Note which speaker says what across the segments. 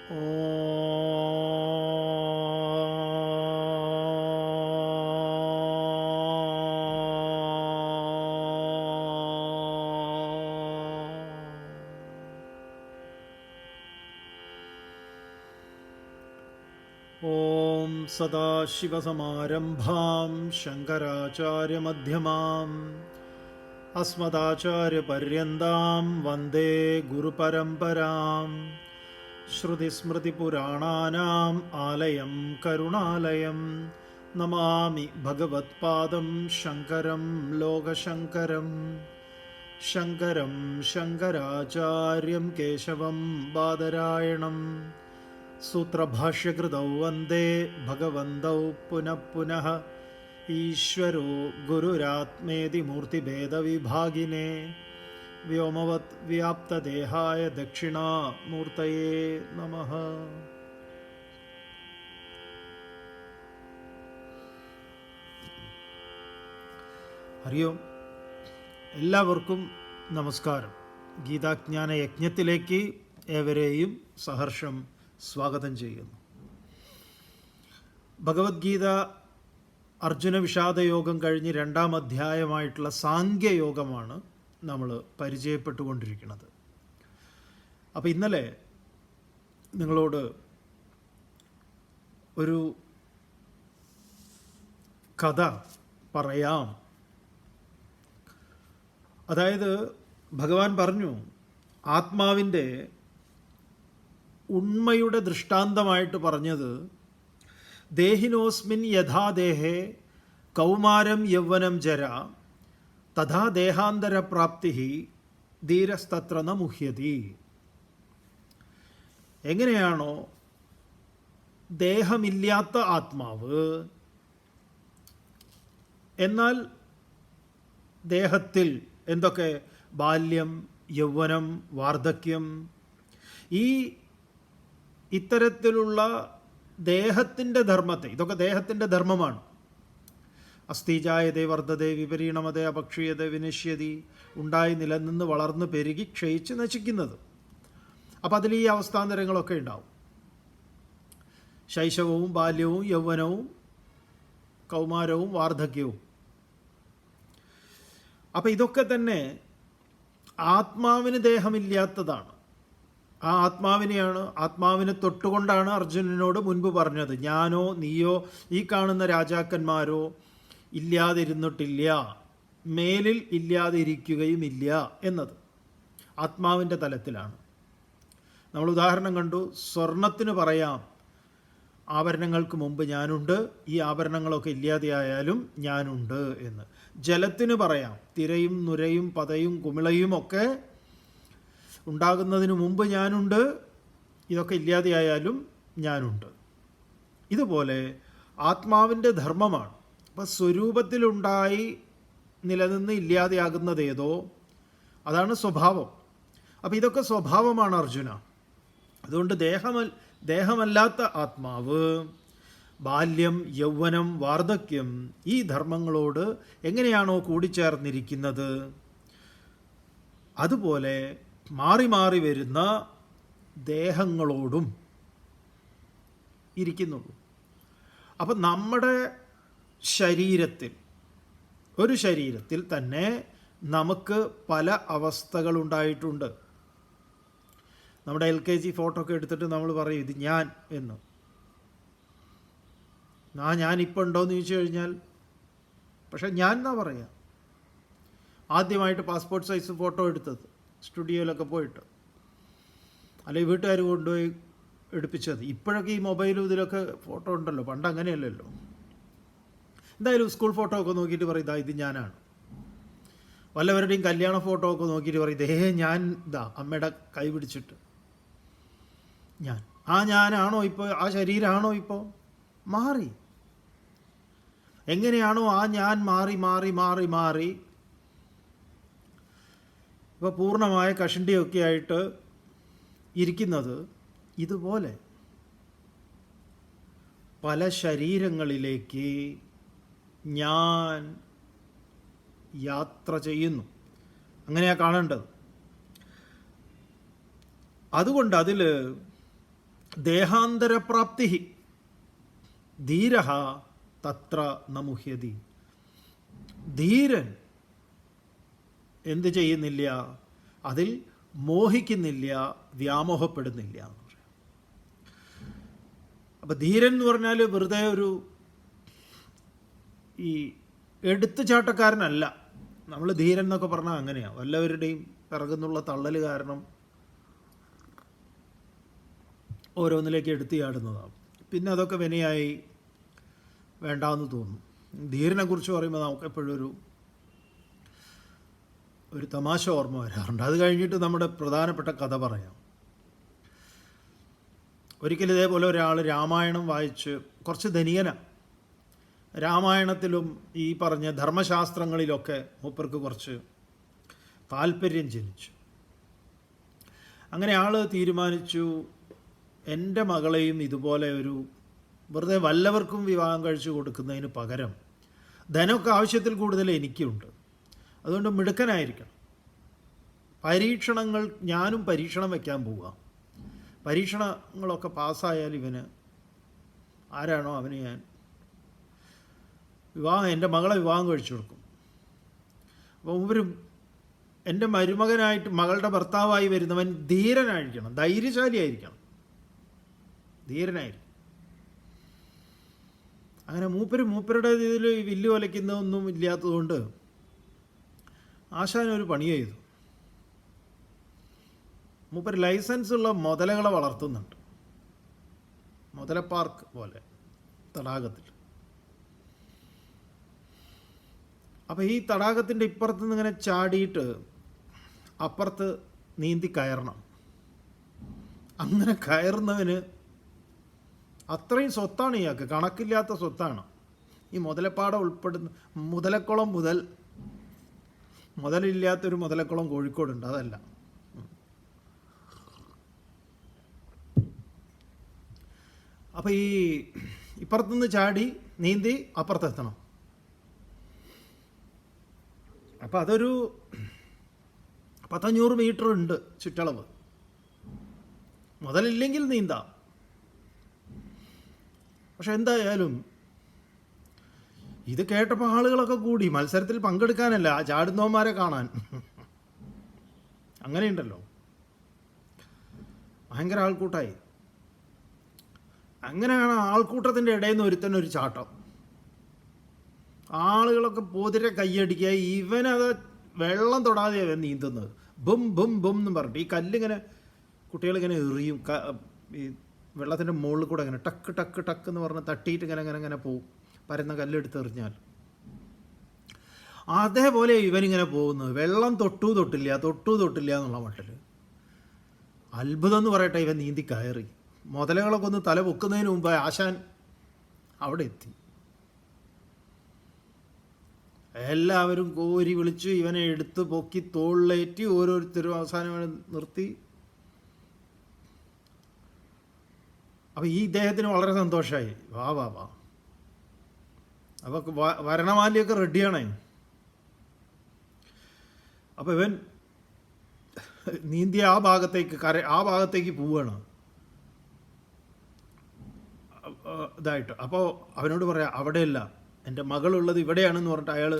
Speaker 1: ഓം സദാശിവസമാരംഭാം ശങ്കരാചാര്യമധ്യമാം അസ്മദാചാര്യപര്യന്താം വന്ദേ ഗുരുപരമ്പരാം. ശ്രുതിസ്മൃതിപുരാണാനാം ആലയം കരുണാലയം. നമാമി ഭഗവത്പാദം ശങ്കരം ലോകശങ്കരം. ശങ്കരം ശങ്കരാചാര്യം കേശവം ബാദരായണം. സൂത്രഭാഷ്യകൃതൗ വന്ദേ ഭഗവന്തൗ പുനഃ പുനഃ. ഈശ്വരോ ഗുരുരാത്മേതി മൂർത്തിഭേദവിഭാഗിനേ വ്യോമവത് വ്യാപ്തദേഹായ ദക്ഷിണാമൂർത്തയേ നമഃ. ഹരി ഓം. എല്ലാവർക്കും നമസ്കാരം. ഗീതാജ്ഞാന യജ്ഞത്തിലേക്ക് ഏവരെയും സഹർഷം സ്വാഗതം ചെയ്യുന്നു. ഭഗവത്ഗീത അർജുന വിഷാദയോഗം കഴിഞ്ഞ് 2-ാം അധ്യായമായിട്ടുള്ള സാംഖ്യയോഗമാണ് നമ്മൾ പരിചയപ്പെട്ടുകൊണ്ടിരിക്കുന്നത്. അപ്പോൾ ഇന്നലെ നിങ്ങളോട് ഒരു കഥ പറയാം. അതായത് ഭഗവാൻ പറഞ്ഞു, ആത്മാവിൻ്റെ ഉണ്മയുടെ ദൃഷ്ടാന്തമായിട്ട് പറഞ്ഞത്, ദേഹിനോസ്മിൻ യഥാ ദേഹേ കൗമാരം യൗവനം ജര തഥാ ദേഹാന്തരപ്രാപ്തി ധീരസ്തത്ര ന മുഹ്യതി. എങ്ങനെയാണോ ദേഹമില്ലാത്ത ആത്മാവ്, എന്നാൽ ദേഹത്തിൽ എന്തൊക്കെ ബാല്യം, യൗവനം, വാർദ്ധക്യം, ഇത്തരത്തിലുള്ള ദേഹത്തിൻ്റെ ധർമ്മത്തെ, ഇതൊക്കെ ദേഹത്തിൻ്റെ ധർമ്മമാണ്. അസ്ഥിജായതേ വർദ്ധതേ വിപരീണമതേ അപക്ഷീയതേ വിനശ്യതി, ഉണ്ടായി നിലനിന്ന് വളർന്ന് പെരുകി ക്ഷയിച്ച് നശിക്കുന്നത്. അപ്പം അതിൽ ഈ അവസ്ഥാന്തരങ്ങളൊക്കെ ഉണ്ടാവും. ശൈശവവും ബാല്യവും യൗവനവും കൗമാരവും വാർദ്ധക്യവും. അപ്പം ഇതൊക്കെ തന്നെ ആത്മാവിന് ദേഹമില്ലാത്തതാണ്. ആ ആത്മാവിനെ തൊട്ടുകൊണ്ടാണ് അർജുനനോട് മുൻപ് പറഞ്ഞത്, ഞാനോ നീയോ ഈ കാണുന്ന രാജാക്കന്മാരോ ഇല്ലാതിരുന്നിട്ടില്ല, മേലിൽ ഇല്ലാതിരിക്കുകയുമില്ല എന്നത് ആത്മാവിൻ്റെ തലത്തിലാണ്. നമ്മൾ ഉദാഹരണം കണ്ടു. സ്വർണത്തിന് പറയാം ആഭരണങ്ങൾക്ക് മുമ്പ് ഞാനുണ്ട്, ഈ ആഭരണങ്ങളൊക്കെ ഇല്ലാതെയായാലും ഞാനുണ്ട് എന്ന്. ജലത്തിന് പറയാം തിരയും നുരയും പതയും കുമിളയും ഒക്കെ ഉണ്ടാകുന്നതിന് മുമ്പ് ഞാനുണ്ട്, ഇതൊക്കെ ഇല്ലാതെയായാലും ഞാനുണ്ട്. ഇതുപോലെ ആത്മാവിൻ്റെ ധർമ്മമാണ്. അപ്പം സ്വരൂപത്തിലുണ്ടായി നിലനിന്ന് ഇല്ലാതെയാകുന്നതേതോ അതാണ് സ്വഭാവം. അപ്പം ഇതൊക്കെ സ്വഭാവമാണ് അർജുന. അതുകൊണ്ട് ദേഹമല്ലാത്ത ആത്മാവ്, ബാല്യം, യൗവനം, വാർദ്ധക്യം, ഈ ധർമ്മങ്ങളോട് എങ്ങനെയാണോ കൂടിച്ചേർന്നിരിക്കുന്നത്, അതുപോലെ മാറി മാറി വരുന്ന ദേഹങ്ങളോടും ഇരിക്കുന്നുള്ളൂ. അപ്പം നമ്മുടെ ഒരു ശരീരത്തിൽ തന്നെ നമുക്ക് പല അവസ്ഥകളുണ്ടായിട്ടുണ്ട്. നമ്മുടെ LKG ഫോട്ടോ ഒക്കെ എടുത്തിട്ട് നമ്മൾ പറയും ഇത് ഞാൻ എന്ന്. ഞാനിപ്പോൾ ഉണ്ടോയെന്ന് ചോദിച്ചു കഴിഞ്ഞാൽ പക്ഷെ ഞാൻ എന്നാ പറയാം. ആദ്യമായിട്ട് പാസ്പോർട്ട് സൈസ് ഫോട്ടോ എടുത്തത് സ്റ്റുഡിയോയിലൊക്കെ പോയിട്ട്, അല്ലെങ്കിൽ വീട്ടുകാർ കൊണ്ടുപോയി എടുപ്പിച്ചത്. ഇപ്പോഴൊക്കെ ഈ മൊബൈലും ഇതിലൊക്കെ ഫോട്ടോ ഉണ്ടല്ലോ, പണ്ട് അങ്ങനെയല്ലല്ലോ. എന്തായാലും സ്കൂൾ ഫോട്ടോ ഒക്കെ നോക്കിയിട്ട് പറയും ഇത് ഞാനാണ്. വല്ലവരുടെയും കല്യാണ ഫോട്ടോ ഒക്കെ നോക്കിയിട്ട് പറയും ഞാൻ അമ്മയുടെ കൈ പിടിച്ചിട്ട് ഞാൻ. ഞാനാണോ ഇപ്പോൾ? ആ ശരീരമാണോ ഇപ്പോൾ? മാറി. എങ്ങനെയാണോ ഞാൻ മാറി മാറി മാറി മാറി ഇപ്പോൾ പൂർണ്ണമായ കഷണ്ടിയൊക്കെ ആയിട്ട് ഇരിക്കുന്നത്, ഇതുപോലെ പല ശരീരങ്ങളിലേക്ക് ഞാൻ യാത്ര ചെയ്യുന്നു. അങ്ങനെയാണ് കാണേണ്ടത്. അതുകൊണ്ട് അതിൽ ദേഹാന്തരപ്രാപ്തി ധീര തത്ര നമുഹ്യതി. ധീരൻ എന്ത് ചെയ്യുന്നില്ല? അതിൽ മോഹിക്കുന്നില്ല, വ്യാമോഹപ്പെടുന്നില്ല എന്ന് പറയാം. അപ്പം ധീരൻ എന്ന് പറഞ്ഞാൽ വെറുതെ ഒരു ഈ എടുത്തുചാട്ടക്കാരനല്ല. നമ്മൾ ധീരൻ എന്നൊക്കെ പറഞ്ഞാൽ അങ്ങനെയാണ്, വല്ലവരുടെയും പിറകുന്നുള്ള തള്ളൽ കാരണം ഓരോന്നിലേക്ക് എടുത്തു ചാടുന്നതാണ്. പിന്നെ അതൊക്കെ വിനയായി വേണ്ടാന്ന് തോന്നും. ധീരനെ കുറിച്ച് പറയുമ്പോൾ നമുക്ക് എപ്പോഴും ഒരു തമാശ ഓർമ്മ വരാറുണ്ട്. അത് കഴിഞ്ഞിട്ട് നമ്മുടെ പ്രധാനപ്പെട്ട കഥ പറയാം. ഒരിക്കലും ഇതേപോലെ ഒരാൾ രാമായണം വായിച്ച് കുറച്ച് ധനികനാണ്. രാമായണത്തിലും ഈ പറഞ്ഞ ധർമ്മശാസ്ത്രങ്ങളിലൊക്കെ മൂപ്പർക്ക് കുറച്ച് താല്പര്യം ജനിച്ചു. അങ്ങനെ ആൾ തീരുമാനിച്ചു, എൻ്റെ മകളെയും ഇതുപോലെ ഒരു വെറുതെ വല്ലവർക്കും വിവാഹം കഴിച്ചു കൊടുക്കുന്നതിന് പകരം ധനമൊക്കെ ആവശ്യത്തിൽ കൂടുതൽ എനിക്കുണ്ട്, അതുകൊണ്ട് മിടുക്കനായിരിക്കണം. പരീക്ഷണങ്ങൾ, ഞാനും പരീക്ഷണം വയ്ക്കാൻ പോവുക. പരീക്ഷണങ്ങളൊക്കെ പാസ്സായാൽ ഇവന് ആരാണോ അവന് ഞാൻ എൻ്റെ മകളെ വിവാഹം കഴിച്ചു കൊടുക്കും. അപ്പോൾ ഇവരും എൻ്റെ മരുമകനായിട്ട് മകളുടെ ഭർത്താവായി വരുന്നവൻ ധീരനായിരിക്കണം, ധൈര്യശാലിയായിരിക്കണം, ധീരനായിരിക്കും. അങ്ങനെ മൂപ്പരുടെ ഇതിൽ വില്ല് വലയ്ക്കുന്നതൊന്നും ഇല്ലാത്തതുകൊണ്ട് ആശാൻ ഒരു പണി ചെയ്തു. മൂപ്പര് ലൈസൻസ് ഉള്ള മുതലകളെ വളർത്തുന്നുണ്ട്, മുതല പാർക്ക് പോലെ തടാകത്തിൽ. അപ്പോൾ ഈ തടാകത്തിൻ്റെ ഇപ്പുറത്ത് നിന്ന് ഇങ്ങനെ ചാടിയിട്ട് അപ്പുറത്ത് നീന്തി കയറണം. അങ്ങനെ കയറുന്നവന് അത്രയും സ്വത്താണ് ഇയാൾക്ക്, കണക്കില്ലാത്ത സ്വത്താണ്. ഈ മുതലപ്പാടം ഉൾപ്പെടുന്ന മുതലക്കുളം മുതലില്ലാത്തൊരു മുതലക്കുളം കോഴിക്കോടുണ്ട്, അതല്ല. അപ്പോൾ ഈ ഇപ്പുറത്തുനിന്ന് ചാടി നീന്തി അപ്പുറത്തെത്തണം. അപ്പോൾ അതൊരു 100 മീറ്റർ ഉണ്ട് ചുറ്റളവ്. മുതലില്ലെങ്കിൽ നീന്താം. പക്ഷെ എന്തായാലും ഇത് കേട്ടപ്പോൾ ആളുകളൊക്കെ കൂടി, മത്സരത്തിൽ പങ്കെടുക്കാനല്ല, ആ ചാടുന്നവന്മാരെ കാണാൻ. അങ്ങനെയുണ്ടല്ലോ, ഭയങ്കര ആൾക്കൂട്ടായി. അങ്ങനെയാണ് ആൾക്കൂട്ടത്തിൻ്റെ ഇടയിൽ നിന്ന് ഒരുത്തനൊരു ചാട്ടം. ആളുകളൊക്കെ പോതിരെ കൈയടിക്കുക. ഇവനത് വെള്ളം തൊടാതെ അവൻ നീന്തുന്നത്. ബും ബും ബും എന്ന് പറഞ്ഞിട്ട് ഈ കല്ലിങ്ങനെ കുട്ടികളിങ്ങനെ എറിയും. ഈ വെള്ളത്തിൻ്റെ മുകളിൽ കൂടെ അങ്ങനെ ടക്ക് ടക്ക് ടക്ക് എന്ന് പറഞ്ഞ് തട്ടിയിട്ട് ഇങ്ങനെ പോവും, പരന്ന കല്ലെടുത്ത് എറിഞ്ഞാൽ. അതേപോലെ ഇവനിങ്ങനെ പോകുന്നത്. വെള്ളം തൊട്ടില്ല എന്നുള്ള മട്ടിൽ. അത്ഭുതം എന്ന് പറയട്ടെ, ഇവൻ നീന്തി കയറി. മുതലകളൊക്കെ ഒന്ന് തല പൊക്കുന്നതിന് മുമ്പ് ആശാൻ അവിടെ എത്തി. എല്ലാവരും കോരി വിളിച്ച് ഇവനെ എടുത്ത് പൊക്കി തോളിലേറ്റി ഓരോരുത്തരും അവസാനം നിർത്തി. അപ്പോൾ ഈ ഇദ്ദേഹത്തിന് വളരെ സന്തോഷമായി. വാ അപ്പോൾ വരണമാലിയൊക്കെ റെഡിയാണേ. അപ്പോൾ ഇവൻ നീന്തിയ ആ ഭാഗത്തേക്ക് പോവുകയാണ് ഇതായിട്ട്. അപ്പോൾ അവനോട് പറയാം, അവിടെയല്ല, എൻ്റെ മകളുള്ളത് ഇവിടെയാണെന്ന് പറഞ്ഞിട്ട് അയാൾ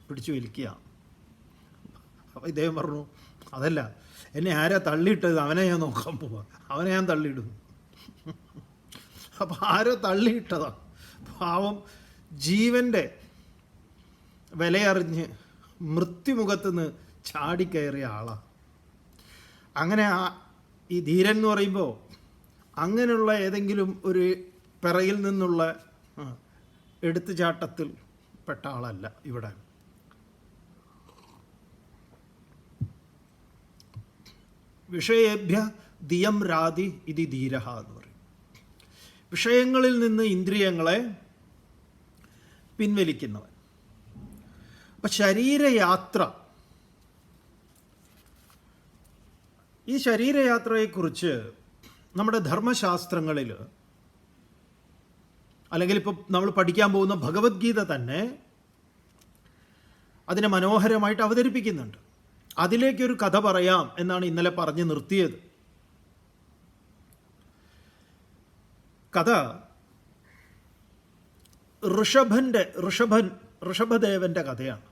Speaker 1: പിടിച്ചു വലിക്കുക. അപ്പോൾ ഇദ്ദേഹം പറഞ്ഞു, അതല്ല, എന്നെ ആരാ തള്ളിയിട്ടത്, അവനെ ഞാൻ നോക്കാൻ പോവാ, അവനെ ഞാൻ തള്ളിയിടും. അപ്പോൾ ആരോ തള്ളിയിട്ടതാ. പാവം ജീവൻ്റെ വിലയറിഞ്ഞ് മൃത്യുമുഖത്തുനിന്ന് ചാടിക്കയറിയ ആളാണ്. അങ്ങനെ ഈ ധീരൻ എന്ന് പറയുമ്പോൾ അങ്ങനെയുള്ള ഏതെങ്കിലും ഒരു പിറയിൽ നിന്നുള്ള എടുത്തുചാട്ടത്തിൽ പെട്ട ആളല്ല ഇവിടെ. വിഷയേഭ്യ ദിയം രാതി ഇതി ധീരഃ എന്ന് പറയും. വിഷയങ്ങളിൽ നിന്ന് ഇന്ദ്രിയങ്ങളെ പിൻവലിക്കുന്നവൻ. അപ്പം ശരീരയാത്ര, ഈ ശരീരയാത്രയെക്കുറിച്ച് നമ്മുടെ ധർമ്മശാസ്ത്രങ്ങളിൽ, അല്ലെങ്കിൽ ഇപ്പോൾ നമ്മൾ പഠിക്കാൻ പോകുന്ന ഭഗവത്ഗീത തന്നെ അതിനെ മനോഹരമായിട്ട് അവതരിപ്പിക്കുന്നുണ്ട്. അതിലേക്കൊരു കഥ പറയാം എന്നാണ് ഇന്നലെ പറഞ്ഞ് നിർത്തിയത്. കഥ ഋഷഭദേവൻ്റെ കഥയാണ്.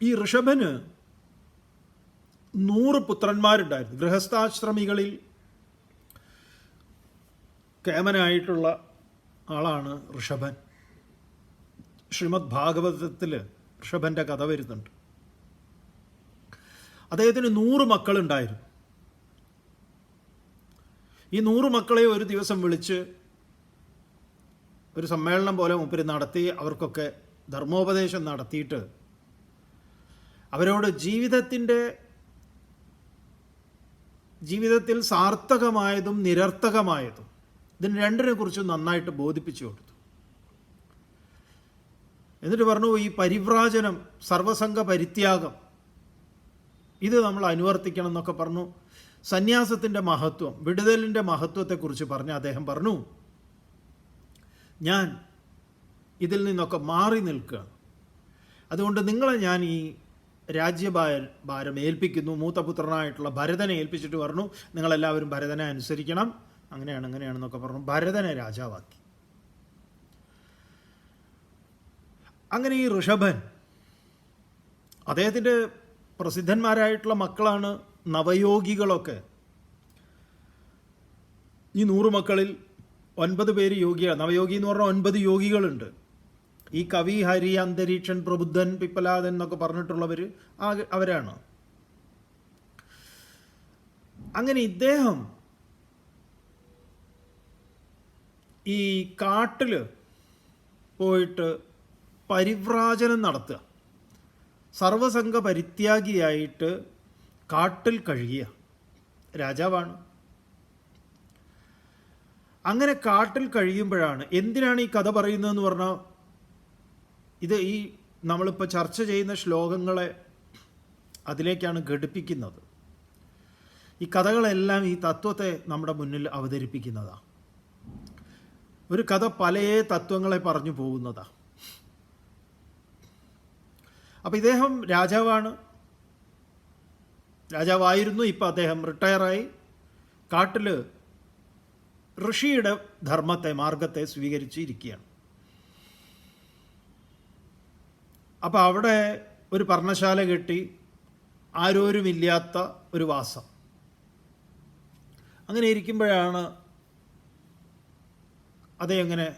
Speaker 1: ഈ ഋഷഭന് 100 പുത്രന്മാരുണ്ടായിരുന്നു. ഗൃഹസ്ഥാശ്രമികളിൽ കേമനായിട്ടുള്ള ആളാണ് ഋഷഭൻ. ശ്രീമദ് ഭാഗവതത്തിൽ ഋഷഭൻ്റെ കഥ വരുന്നുണ്ട്. അദ്ദേഹത്തിന് 100 മക്കളുണ്ടായിരുന്നു. ഈ 100 മക്കളെ ഒരു ദിവസം വിളിച്ച് ഒരു സമ്മേളനം പോലെ മൂപ്പര് നടത്തി അവർക്കൊക്കെ ധർമ്മോപദേശം നടത്തിയിട്ട് അവരോട് ജീവിതത്തിൽ സാർത്ഥകമായതും നിരർത്ഥകമായതും ഇതിന് രണ്ടിനെ കുറിച്ച് നന്നായിട്ട് ബോധിപ്പിച്ചു കൊടുത്തു. എന്നിട്ട് പറഞ്ഞു, ഈ പരിവ്രാജനം, സർവസംഘ പരിത്യാഗം, ഇത് നമ്മൾ അനുവർത്തിക്കണം എന്നൊക്കെ പറഞ്ഞു. സന്യാസത്തിൻ്റെ മഹത്വം, വിടുതലിൻ്റെ മഹത്വത്തെക്കുറിച്ച് പറഞ്ഞ് അദ്ദേഹം പറഞ്ഞു, ഞാൻ ഇതിൽ നിന്നൊക്കെ മാറി നിൽക്കുകയാണ്. അതുകൊണ്ട് നിങ്ങളെ ഞാൻ ഈ രാജ്യഭാരം ഏൽപ്പിക്കുന്നു. മൂത്തപുത്രനായിട്ടുള്ള ഭരതനെ ഏൽപ്പിച്ചിട്ട് പറഞ്ഞു, നിങ്ങളെല്ലാവരും ഭരതനെ അനുസരിക്കണം, അങ്ങനെയാണെന്നൊക്കെ പറഞ്ഞു ഭരതനെ രാജാവാക്കി. അങ്ങനെ ഈ ഋഷഭൻ, അദ്ദേഹത്തിൻ്റെ പ്രസിദ്ധന്മാരായിട്ടുള്ള മക്കളാണ് നവയോഗികളൊക്കെ. ഈ 100 മക്കളിൽ 9 പേര് യോഗിയാണ്. നവയോഗി എന്ന് പറഞ്ഞാൽ 9 യോഗികളുണ്ട്. ഈ കവി, ഹരി, അന്തരീക്ഷൻ, പ്രബുദ്ധൻ, പിപ്പലാദൻ എന്നൊക്കെ പറഞ്ഞിട്ടുള്ളവർ അവരാണ്. അങ്ങനെ ഇദ്ദേഹം ഈ കാട്ടിൽ പോയിട്ട് പരിവ്രാജനം നടത്തുക, സർവസംഘ പരിത്യാഗിയായിട്ട് കാട്ടിൽ കഴിയുക. രാജാവാണ്. അങ്ങനെ കാട്ടിൽ കഴിയുമ്പോഴാണ്, എന്തിനാണ് ഈ കഥ പറയുന്നതെന്ന് പറഞ്ഞാൽ, ഇത് ഈ നമ്മളിപ്പോൾ ചർച്ച ചെയ്യുന്ന ശ്ലോകങ്ങളെ അതിലേക്കാണ് ഘടിപ്പിക്കുന്നത്. ഈ കഥകളെല്ലാം ഈ തത്വത്തെ നമ്മുടെ മുന്നിൽ അവതരിപ്പിക്കുന്നതാണ്. ഒരു കഥ പല തത്വങ്ങളെ പറഞ്ഞു പോകുന്നതാണ്. അപ്പം ഇദ്ദേഹം രാജാവായിരുന്നു. ഇപ്പം അദ്ദേഹം റിട്ടയറായി കാട്ടിൽ ഋഷിയുടെ മാർഗത്തെ സ്വീകരിച്ചിരിക്കുകയാണ്. അപ്പോൾ അവിടെ ഒരു പർണശാല കെട്ടി ആരോരുമില്ലാത്ത ഒരു വാസം. അങ്ങനെ ഇരിക്കുമ്പോഴാണ് അങ്ങനെ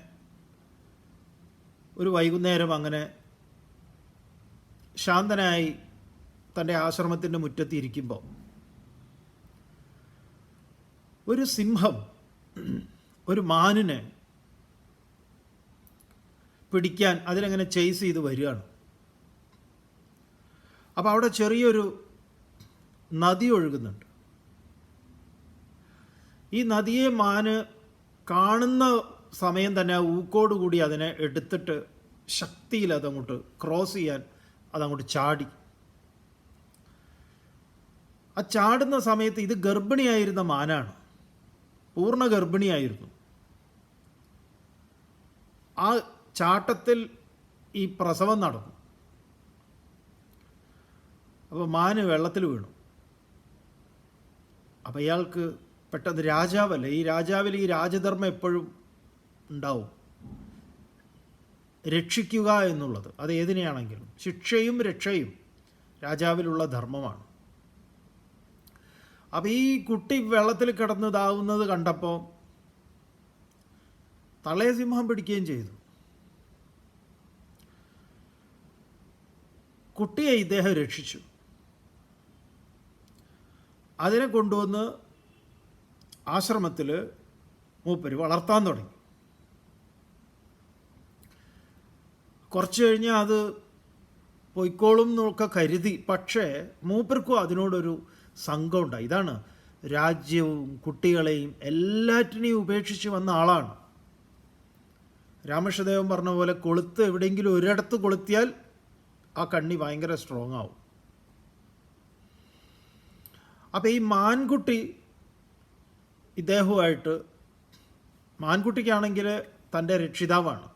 Speaker 1: ഒരു വൈകുന്നേരം അങ്ങനെ ശാന്തനായി തൻ്റെ ആശ്രമത്തിൻ്റെ മുറ്റത്തിരിക്കുമ്പോൾ ഒരു സിംഹം ഒരു മാനിനെ പിടിക്കാൻ അതിലങ്ങനെ ചേസ് ചെയ്ത് വരികയാണ്. അപ്പോൾ അവിടെ ചെറിയൊരു നദി ഒഴുകുന്നുണ്ട്. ഈ നദിയെ മാന് കാണുന്ന സമയം തന്നെ ഊക്കോടുകൂടി അതിനെ എടുത്തിട്ട് ശക്തിയിൽ അതങ്ങോട്ട് ക്രോസ് ചെയ്യാൻ അതങ്ങോട്ട് ചാടി. ആ ചാടുന്ന സമയത്ത് ഇത് ഗർഭിണിയായിരുന്ന മാനാണ്, പൂർണ്ണ ഗർഭിണിയായിരുന്നു. ആ ചാട്ടത്തിൽ ഈ പ്രസവം നടന്നു. അപ്പോൾ മാന് വെള്ളത്തിൽ വീണു. അപ്പോൾ ഇയാൾക്ക് പെട്ടെന്ന്, രാജാവല്ലേ, ഈ രാജാവിൽ ഈ രാജധർമ്മം എപ്പോഴും ഉണ്ടാവും, രക്ഷിക്കുക എന്നുള്ളത്. അത് ഏതിനെയാണെങ്കിലും ശിക്ഷയും രക്ഷയും രാജാവിലുള്ള ധർമ്മമാണ്. അപ്പം ഈ കുട്ടി വെള്ളത്തിൽ കിടന്നതാവുന്നത് കണ്ടപ്പോൾ തളയെ സിംഹം പിടിക്കുകയും ചെയ്തു. കുട്ടിയെ ഇദ്ദേഹം രക്ഷിച്ചു. അതിനെ കൊണ്ടുവന്ന് ആശ്രമത്തിൽ മൂപ്പര് വളർത്താൻ തുടങ്ങി. കുറച്ച് കഴിഞ്ഞ് അത് പൊയ്ക്കോളും എന്നൊക്കെ കരുതി. പക്ഷേ മൂപ്പർക്കും അതിനോടൊരു സംഘമുണ്ടായി. ഇതാണ്, രാജ്യവും കുട്ടികളെയും എല്ലാറ്റിനെയും ഉപേക്ഷിച്ച് വന്ന ആളാണ്. രാമകൃഷ്ണദേവൻ പറഞ്ഞ പോലെ കൊളുത്ത് എവിടെയെങ്കിലും ഒരിടത്ത് കൊളുത്തിയാൽ ആ കണ്ണി ഭയങ്കര സ്ട്രോങ് ആവും. അപ്പം ഈ മാൻകുട്ടി ഇദ്ദേഹവുമായിട്ട്, മാൻകുട്ടിക്കാണെങ്കിൽ തൻ്റെ രക്ഷിതാവാണ്.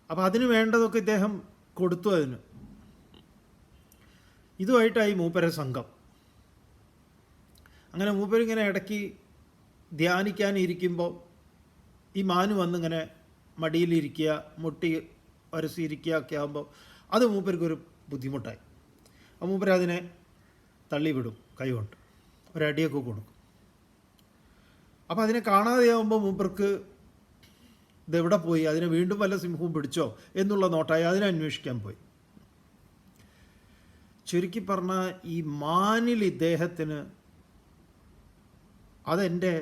Speaker 1: അപ്പം അതിന് വേണ്ടതൊക്കെ ഇദ്ദേഹം കൊടുത്തു. അതിന് ഇതുമായിട്ടായി മൂപ്പര സംഘം. അങ്ങനെ മൂപ്പരിങ്ങനെ ഇടയ്ക്ക് ധ്യാനിക്കാനിരിക്കുമ്പോൾ ഈ മാന് വന്നിങ്ങനെ മടിയിലിരിക്കുക, മുട്ടി ഉരസിയിരിക്കുക ഒക്കെ ആകുമ്പോൾ അത് മൂപ്പർക്കൊരു ബുദ്ധിമുട്ടായി. അപ്പോൾ മൂപ്പരതിനെ തള്ളിവിടും, കൈകൊണ്ട് ഒരടിയൊക്കെ കൊടുക്കും. അപ്പോൾ അതിനെ കാണാതെയാകുമ്പോൾ മൂപ്പർക്ക് ഇതെവിടെ പോയി, അതിനെ വീണ്ടും വല്ല സിംഹവും പിടിച്ചോ എന്നുള്ള നോട്ടായി അതിനെ അന്വേഷിക്കാൻ പോയി. ചുരുക്കി പറഞ്ഞാൽ ഈ മാനിൽ ഇദ്ദേഹത്തിന് അതെൻ്റെ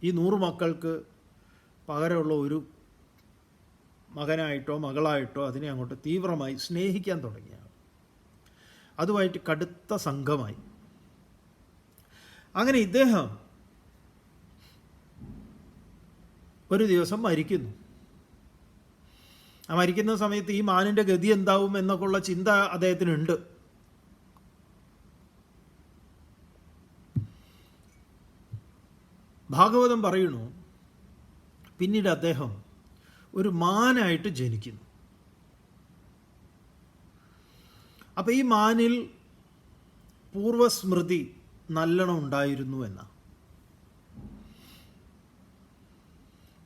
Speaker 1: ഈ 100 മക്കൾക്ക് പകരമുള്ള ഒരു മകനായിട്ടോ മകളായിട്ടോ അതിനെ അങ്ങോട്ട് തീവ്രമായി സ്നേഹിക്കാൻ തുടങ്ങിയാണ്. അതുമായിട്ട് കടുത്ത സംഘമായി. അങ്ങനെ ഇദ്ദേഹം ഒരു ദിവസം മരിക്കുന്നു. ആ മരിക്കുന്ന സമയത്ത് ഈ മാനിൻ്റെ ഗതി എന്താവും എന്നൊക്കെയുള്ള ചിന്ത അദ്ദേഹത്തിനുണ്ട്. ഭാഗവതം പറയുന്നു, പിന്നീട് അദ്ദേഹം ഒരു മാനായിട്ട് ജനിക്കുന്നു. അപ്പം ഈ മാനിൽ പൂർവസ്മൃതി നല്ലോണം ഉണ്ടായിരുന്നു എന്ന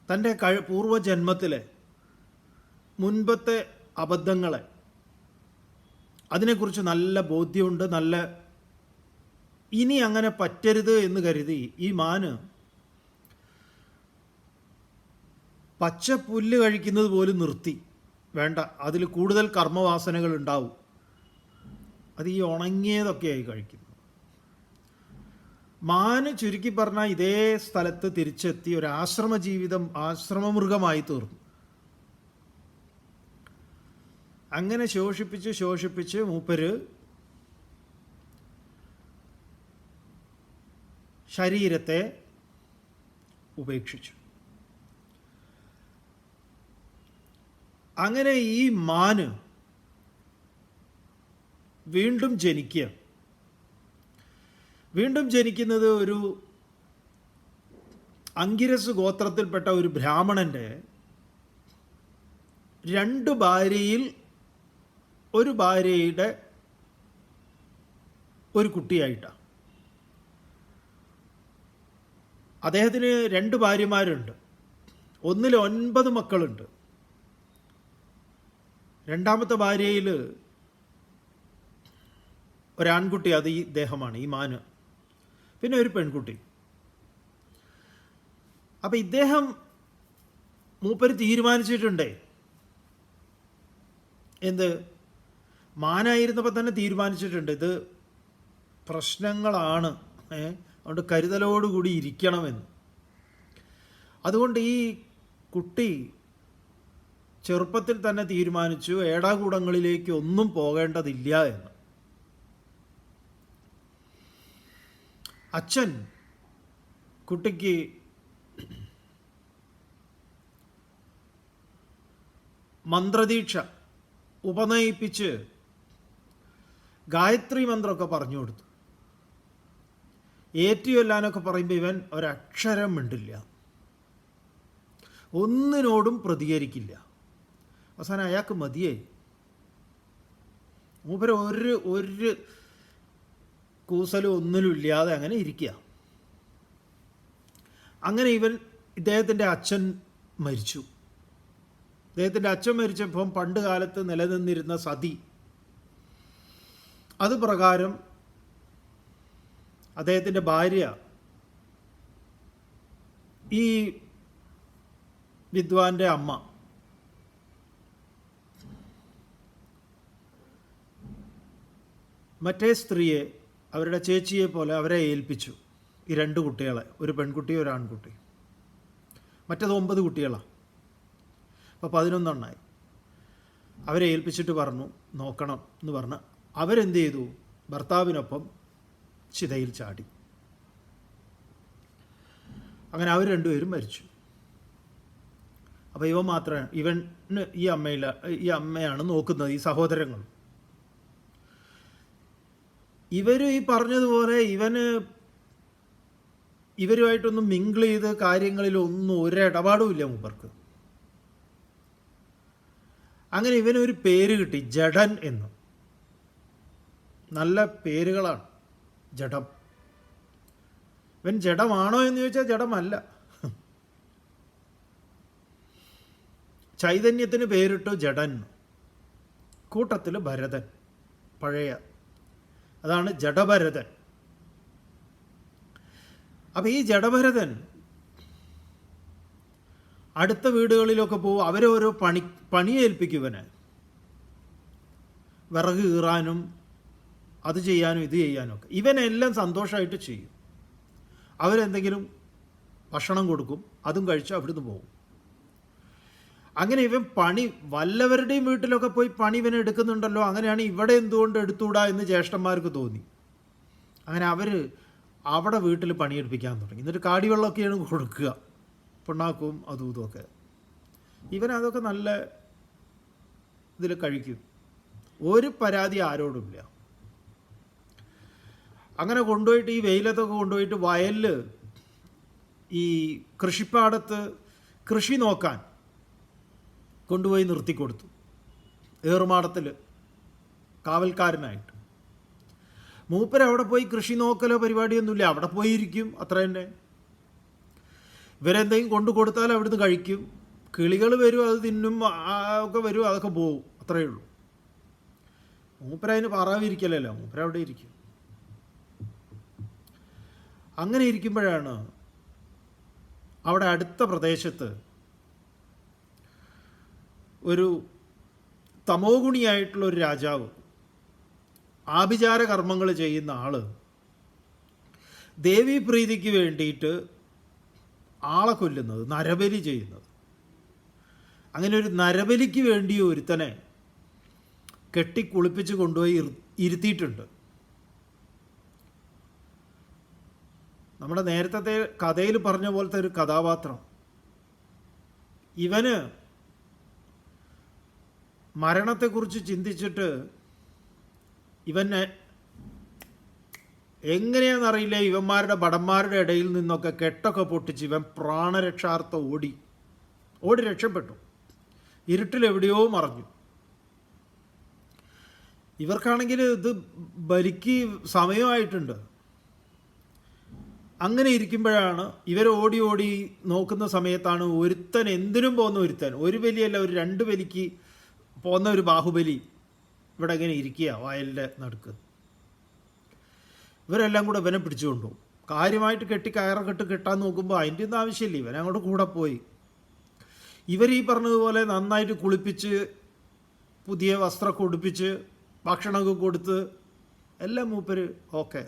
Speaker 1: തൻ്റെ പൂർവജന്മത്തിലെ മുൻപത്തെ അബദ്ധങ്ങളെ അതിനെക്കുറിച്ച് നല്ല ബോധ്യമുണ്ട്. നല്ല ഇനി അങ്ങനെ പറ്റരുത് എന്ന് കരുതി ഈ മാന് പച്ചപ്പുല്ല് കഴിക്കുന്നത് പോലും നിർത്തി. വേണ്ട, അതിൽ കൂടുതൽ കർമ്മവാസനകൾ ഉണ്ടാവും, അത് ഈ ഉണങ്ങിയതൊക്കെയായി കഴിക്കുന്നു. മാന് ചുരുക്കി പറഞ്ഞാൽ ഇതേ സ്ഥലത്ത് തിരിച്ചെത്തി ഒരു ആശ്രമമൃഗമായി തീർന്നു. അങ്ങനെ ശോഷിപ്പിച്ച് മൂപ്പര് ശരീരത്തെ ഉപേക്ഷിച്ചു. അങ്ങനെ ഈ മാന് വീണ്ടും ജനിക്കുന്നത് ഒരു അങ്കിരസ് ഗോത്രത്തിൽപ്പെട്ട ഒരു ബ്രാഹ്മണൻ്റെ 2 ഭാര്യയിൽ ഒരു ഭാര്യയുടെ ഒരു കുട്ടിയായിട്ടാണ്. അദ്ദേഹത്തിന് 2 ഭാര്യമാരുണ്ട്. ഒന്നിൽ 9 മക്കളുണ്ട്. രണ്ടാമത്തെ ഭാര്യയിൽ ഒരാൺകുട്ടി, അത് ഈ ഇദ്ദേഹമാണ്, ഈ മാന്. പിന്നെ ഒരു പെൺകുട്ടി. അപ്പം ഇദ്ദേഹം മൂപ്പര് തീരുമാനിച്ചിട്ടുണ്ടേ, എന്ത്, മാനായിരുന്നപ്പോൾ തന്നെ തീരുമാനിച്ചിട്ടുണ്ട് ഇത് പ്രശ്നങ്ങളാണ്, അതുകൊണ്ട് കരുതലോടുകൂടി ഇരിക്കണമെന്ന്. അതുകൊണ്ട് ഈ കുട്ടി ചെറുപ്പത്തിൽ തന്നെ തീരുമാനിച്ചു ഏടാകൂടങ്ങളിലേക്ക് ഒന്നും പോകേണ്ടതില്ല എന്ന്. അച്ഛൻ കുട്ടിക്ക് മന്ത്രദീക്ഷ ഉപനയിപ്പിച്ച് ഗായത്രി മന്ത്രമൊക്കെ പറഞ്ഞു കൊടുത്തു. ഏറ്റുചൊല്ലാനൊക്കെ പറയുമ്പോൾ ഇവൻ ഒരക്ഷരം മിണ്ടില്ല, ഒന്നിനോടും പ്രതികരിക്കില്ല. അവസാനം അയാൾക്ക് മതിയായി. മൂപ്പര് ഒരു കൂസലും ഒന്നിലും ഇല്ലാതെ അങ്ങനെ ഇരിക്കുക. അങ്ങനെ ഇദ്ദേഹത്തിൻ്റെ അച്ഛൻ മരിച്ചു. ഇദ്ദേഹത്തിൻ്റെ അച്ഛൻ മരിച്ചപ്പം പണ്ട് കാലത്ത് നിലനിന്നിരുന്ന സതി, അത് പ്രകാരം അദ്ദേഹത്തിൻ്റെ ഭാര്യ ഈ വിദ്വാൻ്റെ അമ്മ മറ്റേ സ്ത്രീയെ, അവരുടെ ചേച്ചിയെ പോലെ അവരെ ഏൽപ്പിച്ചു. ഈ 2 കുട്ടികളെ, ഒരു പെൺകുട്ടി ഒരു ആൺകുട്ടി. മറ്റേത് 9 കുട്ടികളാണ്. അപ്പോൾ 11 അവരെ ഏൽപ്പിച്ചിട്ട് പറഞ്ഞു നോക്കണം എന്ന് പറഞ്ഞ് അവരെന്ത് ചെയ്തു, ഭർത്താവിനൊപ്പം ചിതയിൽ ചാടി. അങ്ങനെ അവർ 2 പേരും മരിച്ചു. അപ്പോൾ ഇവന് ഈ അമ്മയാണ് നോക്കുന്നത്, ഈ സഹോദരങ്ങൾ. ഇവർ ഈ പറഞ്ഞതുപോലെ ഇവരുമായിട്ടൊന്നും മിങ്കിൾ ചെയ്ത് കാര്യങ്ങളിലൊന്നും ഒരിടപാടുമില്ല മൂപ്പർക്ക്. അങ്ങനെ ഇവനൊരു പേര് കിട്ടി, ജഡൻ എന്ന്. നല്ല പേരുകളാണ്. ജഡം, ഇവൻ ജഡമാണോ എന്ന് ചോദിച്ചാൽ ജഡമല്ല. ചൈതന്യത്തിന് പേരിട്ടു ജഡൻ, കൂട്ടത്തിൽ ഭരതൻ, പഴയ, അതാണ് ജഡഭരതൻ. അപ്പം ഈ ജഡഭരതൻ അടുത്ത വീടുകളിലൊക്കെ പോകും, അവരോരോ പണിയേൽപ്പിക്കുവന്, വിറക് കീറാനും അത് ചെയ്യാനും ഇത് ചെയ്യാനും ഒക്കെ. ഇവനെല്ലാം സന്തോഷമായിട്ട് ചെയ്യും. അവരെന്തെങ്കിലും ഭക്ഷണം കൊടുക്കും, അതും കഴിച്ച് അവിടുന്ന് പോകും. അങ്ങനെ ഇവൻ പണി വല്ലവരുടെയും വീട്ടിലൊക്കെ പോയി പണി ഇവൻ എടുക്കുന്നുണ്ടല്ലോ, അങ്ങനെയാണ് ഇവിടെ എന്തുകൊണ്ട് എടുത്തുകൂടാ എന്ന് ജ്യേഷ്ഠന്മാർക്ക് തോന്നി. അങ്ങനെ അവർ അവിടെ വീട്ടിൽ പണിയെടുപ്പിക്കാൻ തുടങ്ങി. എന്നിട്ട് കാടിവെള്ളമൊക്കെയാണ് കൊടുക്കുക, പിണ്ണാക്കും അതും ഇതുമൊക്കെ. ഇവൻ അതൊക്കെ നല്ല ഇതിൽ കഴിക്കും, ഒരു പരാതി ആരോടുമില്ല. അങ്ങനെ കൊണ്ടുപോയിട്ട് ഈ വെയിലത്തൊക്കെ കൊണ്ടുപോയിട്ട് വയലിൽ ഈ കൃഷിപ്പാടത്ത് കൃഷി നോക്കാൻ കൊണ്ടുപോയി നിർത്തിക്കൊടുത്തു, ഏറുമാടത്തിൽ കാവൽക്കാരനായിട്ട്. മൂപ്പര് അവിടെ പോയി കൃഷി നോക്കലോ പരിപാടിയൊന്നുമില്ല, അവിടെ പോയിരിക്കും, അത്ര തന്നെ. ഇവരെന്തെങ്കിലും കൊണ്ടു കൊടുത്താൽ അവിടുന്ന് കഴിക്കും, കിളികൾ വരും അത് തിന്നും, ഒക്കെ വരും, അതൊക്കെ പോവും, അത്രയേ ഉള്ളൂ. മൂപ്പരതിന് പാറാവിരിക്കലല്ലോ, മൂപ്പരവിടെ ഇരിക്കും. അങ്ങനെ ഇരിക്കുമ്പോഴാണ് അവിടെ അടുത്ത പ്രദേശത്ത് ഒരു തമോ ഗുണിയായിട്ടുള്ളൊരു രാജാവ്, ആഭിചാര കർമ്മങ്ങൾ ചെയ്യുന്ന ആൾ, ദേവീപ്രീതിക്ക് വേണ്ടിയിട്ട് ആളെ കൊല്ലുന്നത്, നരബലി ചെയ്യുന്നത്. അങ്ങനെ ഒരു നരബലിക്ക് വേണ്ടി ഒരുത്തനെ കെട്ടിക്കുളിപ്പിച്ച് കൊണ്ടുപോയി ഇരുത്തിയിട്ടുണ്ട്. നമ്മുടെ നേരത്തെ കഥയിൽ പറഞ്ഞ പോലത്തെ ഒരു കഥാപാത്രം. ഇവന് മരണത്തെക്കുറിച്ച് ചിന്തിച്ചിട്ട് ഇവനെ എങ്ങനെയാണെന്നറിയില്ല, ഇവന്മാരുടെ ഭടന്മാരുടെ ഇടയിൽ നിന്നൊക്കെ കെട്ടൊക്കെ പൊട്ടിച്ച് ഇവൻ പ്രാണരക്ഷാർത്ഥം ഓടി രക്ഷപ്പെട്ടു. ഇരുട്ടിലെവിടെയോ മറഞ്ഞു. ഇവർക്കാണെങ്കിൽ ഇത് ബലിക്ക് സമയമായിട്ടുണ്ട്. അങ്ങനെ ഇരിക്കുമ്പോഴാണ് ഇവർ ഓടി നോക്കുന്ന സമയത്താണ് ഒരുത്തൻ, എന്തിനും പോകുന്ന ഒരുത്തൻ, ഒരു ബലിയല്ല ഒരു 2 ബലിക്ക് പോകുന്ന ഒരു ബാഹുബലി ഇവിടെ ഇങ്ങനെ ഇരിക്കുക വയലിൻ്റെ നടുക്ക്. ഇവരെല്ലാം കൂടെ ഇവനെ പിടിച്ചു കൊണ്ടുപോകും. കാര്യമായിട്ട് കയറൊക്കെ കെട്ടാൻ നോക്കുമ്പോൾ അതിൻ്റെ ഒന്നും ആവശ്യമില്ല, ഇവൻ അങ്ങോട്ട് കൂടെ പോയി. ഇവർ ഈ പറഞ്ഞതുപോലെ നന്നായിട്ട് കുളിപ്പിച്ച് പുതിയ വസ്ത്രമൊക്കെ ഉടുപ്പിച്ച് ഭക്ഷണമൊക്കെ കൊടുത്ത് എല്ലാം മൂപ്പര് ഓക്കെ.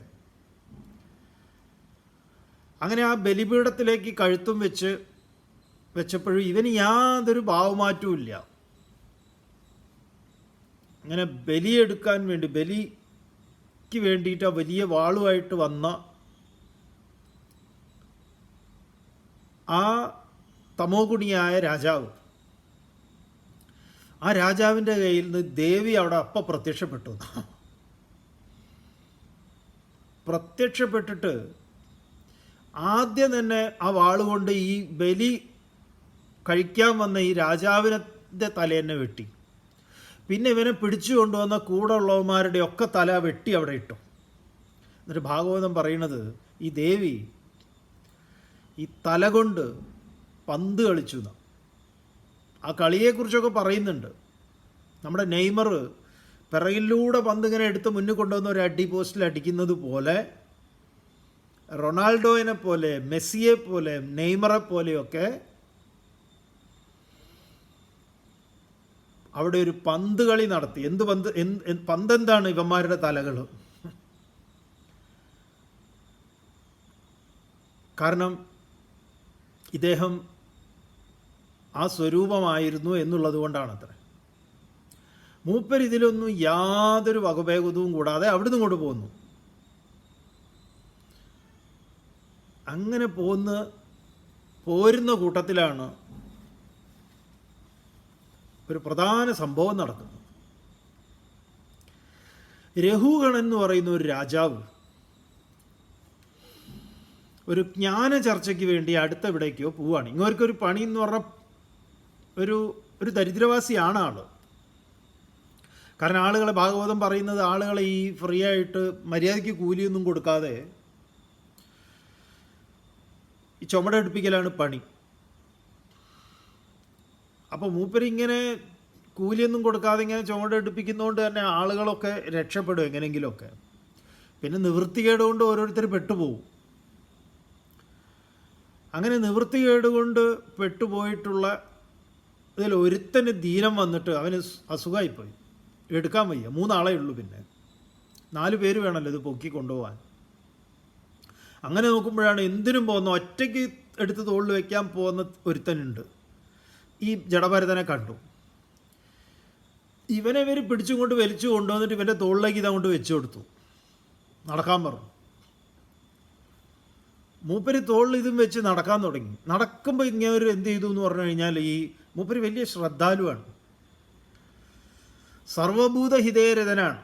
Speaker 1: അങ്ങനെ ആ ബലിപീഠത്തിലേക്ക് കഴുത്തും വെച്ചപ്പോഴും ഇവന് യാതൊരു ഭാവമാറ്റവും ഇല്ല. അങ്ങനെ ബലിയെടുക്കാൻ വേണ്ടി, ബലിക്ക് വേണ്ടിയിട്ട് ആ വലിയ വാളുമായിട്ട് വന്ന ആ തമോഗുണിയായ രാജാവ്, ആ രാജാവിൻ്റെ കയ്യിൽ നിന്ന് ദേവി അവിടെ പ്രത്യക്ഷപ്പെട്ടിട്ട് ആദ്യം തന്നെ ആ വാളുകൊണ്ട് ഈ ബലി കഴിക്കാൻ വന്ന ഈ രാജാവിൻ്റെ തലേന്നെ വെട്ടി. പിന്നെ ഇവനെ പിടിച്ചു കൊണ്ടുവന്ന കൂടെ ഉള്ളവന്മാരുടെ ഒക്കെ തല വെട്ടി അവിടെ ഇട്ടു. എന്നിട്ട് ഭാഗവതം പറയണത് ഈ ദേവി ഈ തല കൊണ്ട് പന്ത് കളിച്ചു എന്നാണ്. ആ കളിയെക്കുറിച്ചൊക്കെ പറയുന്നുണ്ട്. നമ്മുടെ നെയ്മർ പിറകിലൂടെ പന്ത് ഇങ്ങനെ എടുത്ത് മുന്നിൽ കൊണ്ടുവന്ന ഒരു അടി പോസ്റ്റിൽ അടിക്കുന്നത് പോലെ, റൊണാൾഡോയെ പോലെ, മെസ്സിയെ പോലെ, നെയ്മറെ പോലെയൊക്കെ അവിടെ ഒരു പന്ത് കളി നടത്തി. പന്തെന്താണ് ഇവന്മാരുടെ തലകൾ. കാരണം ഇദ്ദേഹം ആ സ്വരൂപമായിരുന്നു എന്നുള്ളത് കൊണ്ടാണത്ര. മൂപ്പർ ഇതിലൊന്നും യാതൊരു വകഭേദവും കൂടാതെ അവിടുന്ന് കൊണ്ട് പോന്നു. അങ്ങനെ പോരുന്ന കൂട്ടത്തിലാണ് ഒരു പ്രധാന സംഭവം നടക്കുന്നത്. രഘുഗണൻ എന്ന് പറയുന്ന ഒരു രാജാവ് ഒരു ജ്ഞാന ചർച്ചയ്ക്ക് വേണ്ടി അടുത്തെവിടേക്കോ പോവുകയാണ്. ഇങ്ങോർക്കൊരു പണി എന്ന് പറഞ്ഞാൽ ഒരു ദരിദ്രവാസിയാണ് ആൾ. കാരണം ആളുകളെ, ഭാഗവതം പറയുന്നത് ആളുകളെ ഈ ഫ്രീ ആയിട്ട് മര്യാദയ്ക്ക് കൂലിയൊന്നും കൊടുക്കാതെ ഈ ചുമടെടുപ്പിക്കലാണ് പണി. അപ്പോൾ മൂപ്പരിങ്ങനെ കൂലിയൊന്നും കൊടുക്കാതെ ഇങ്ങനെ ചുമടെടുപ്പിക്കുന്നതുകൊണ്ട് തന്നെ ആളുകളൊക്കെ രക്ഷപ്പെടും എങ്ങനെയെങ്കിലുമൊക്കെ. പിന്നെ നിവൃത്തികേട് കൊണ്ട് ഓരോരുത്തർ പെട്ടുപോകും. അങ്ങനെ നിവൃത്തികേട് കൊണ്ട് പെട്ടുപോയിട്ടുള്ള ഇതിൽ ഒരുത്തന് ദീനം വന്നിട്ട് അവന് അസുഖമായിപ്പോയി, എടുക്കാൻ വയ്യ. 3 ആളേ ഉള്ളൂ, പിന്നെ 4 പേര് വേണമല്ലോ ഇത് പൊക്കി കൊണ്ടുപോകാൻ. അങ്ങനെ നോക്കുമ്പോഴാണ് എന്തിനും പോകുന്ന, ഒറ്റയ്ക്ക് എടുത്ത് തോളിൽ വയ്ക്കാൻ പോകുന്ന ഒരുത്തനുണ്ട്. ഈ ജഡഭരതനെ കണ്ടു. ഇവനെ ഇവർ പിടിച്ചും കൊണ്ട് വലിച്ചു കൊണ്ടുവന്നിട്ട് ഇവൻ്റെ തോളിലേക്ക് ഇതങ്ങോട്ട് വെച്ചു കൊടുത്തു, നടക്കാൻ പറഞ്ഞു. മൂപ്പര് തോളിൽ ഇതും വെച്ച് നടക്കാൻ തുടങ്ങി. നടക്കുമ്പോൾ ഇങ്ങനെ ഒരു എന്ത് ചെയ്തു എന്ന് പറഞ്ഞു കഴിഞ്ഞാൽ, ഈ മൂപ്പര് വലിയ ശ്രദ്ധാലുവാണ്, സർവഭൂതഹിതേരഥനാണ്.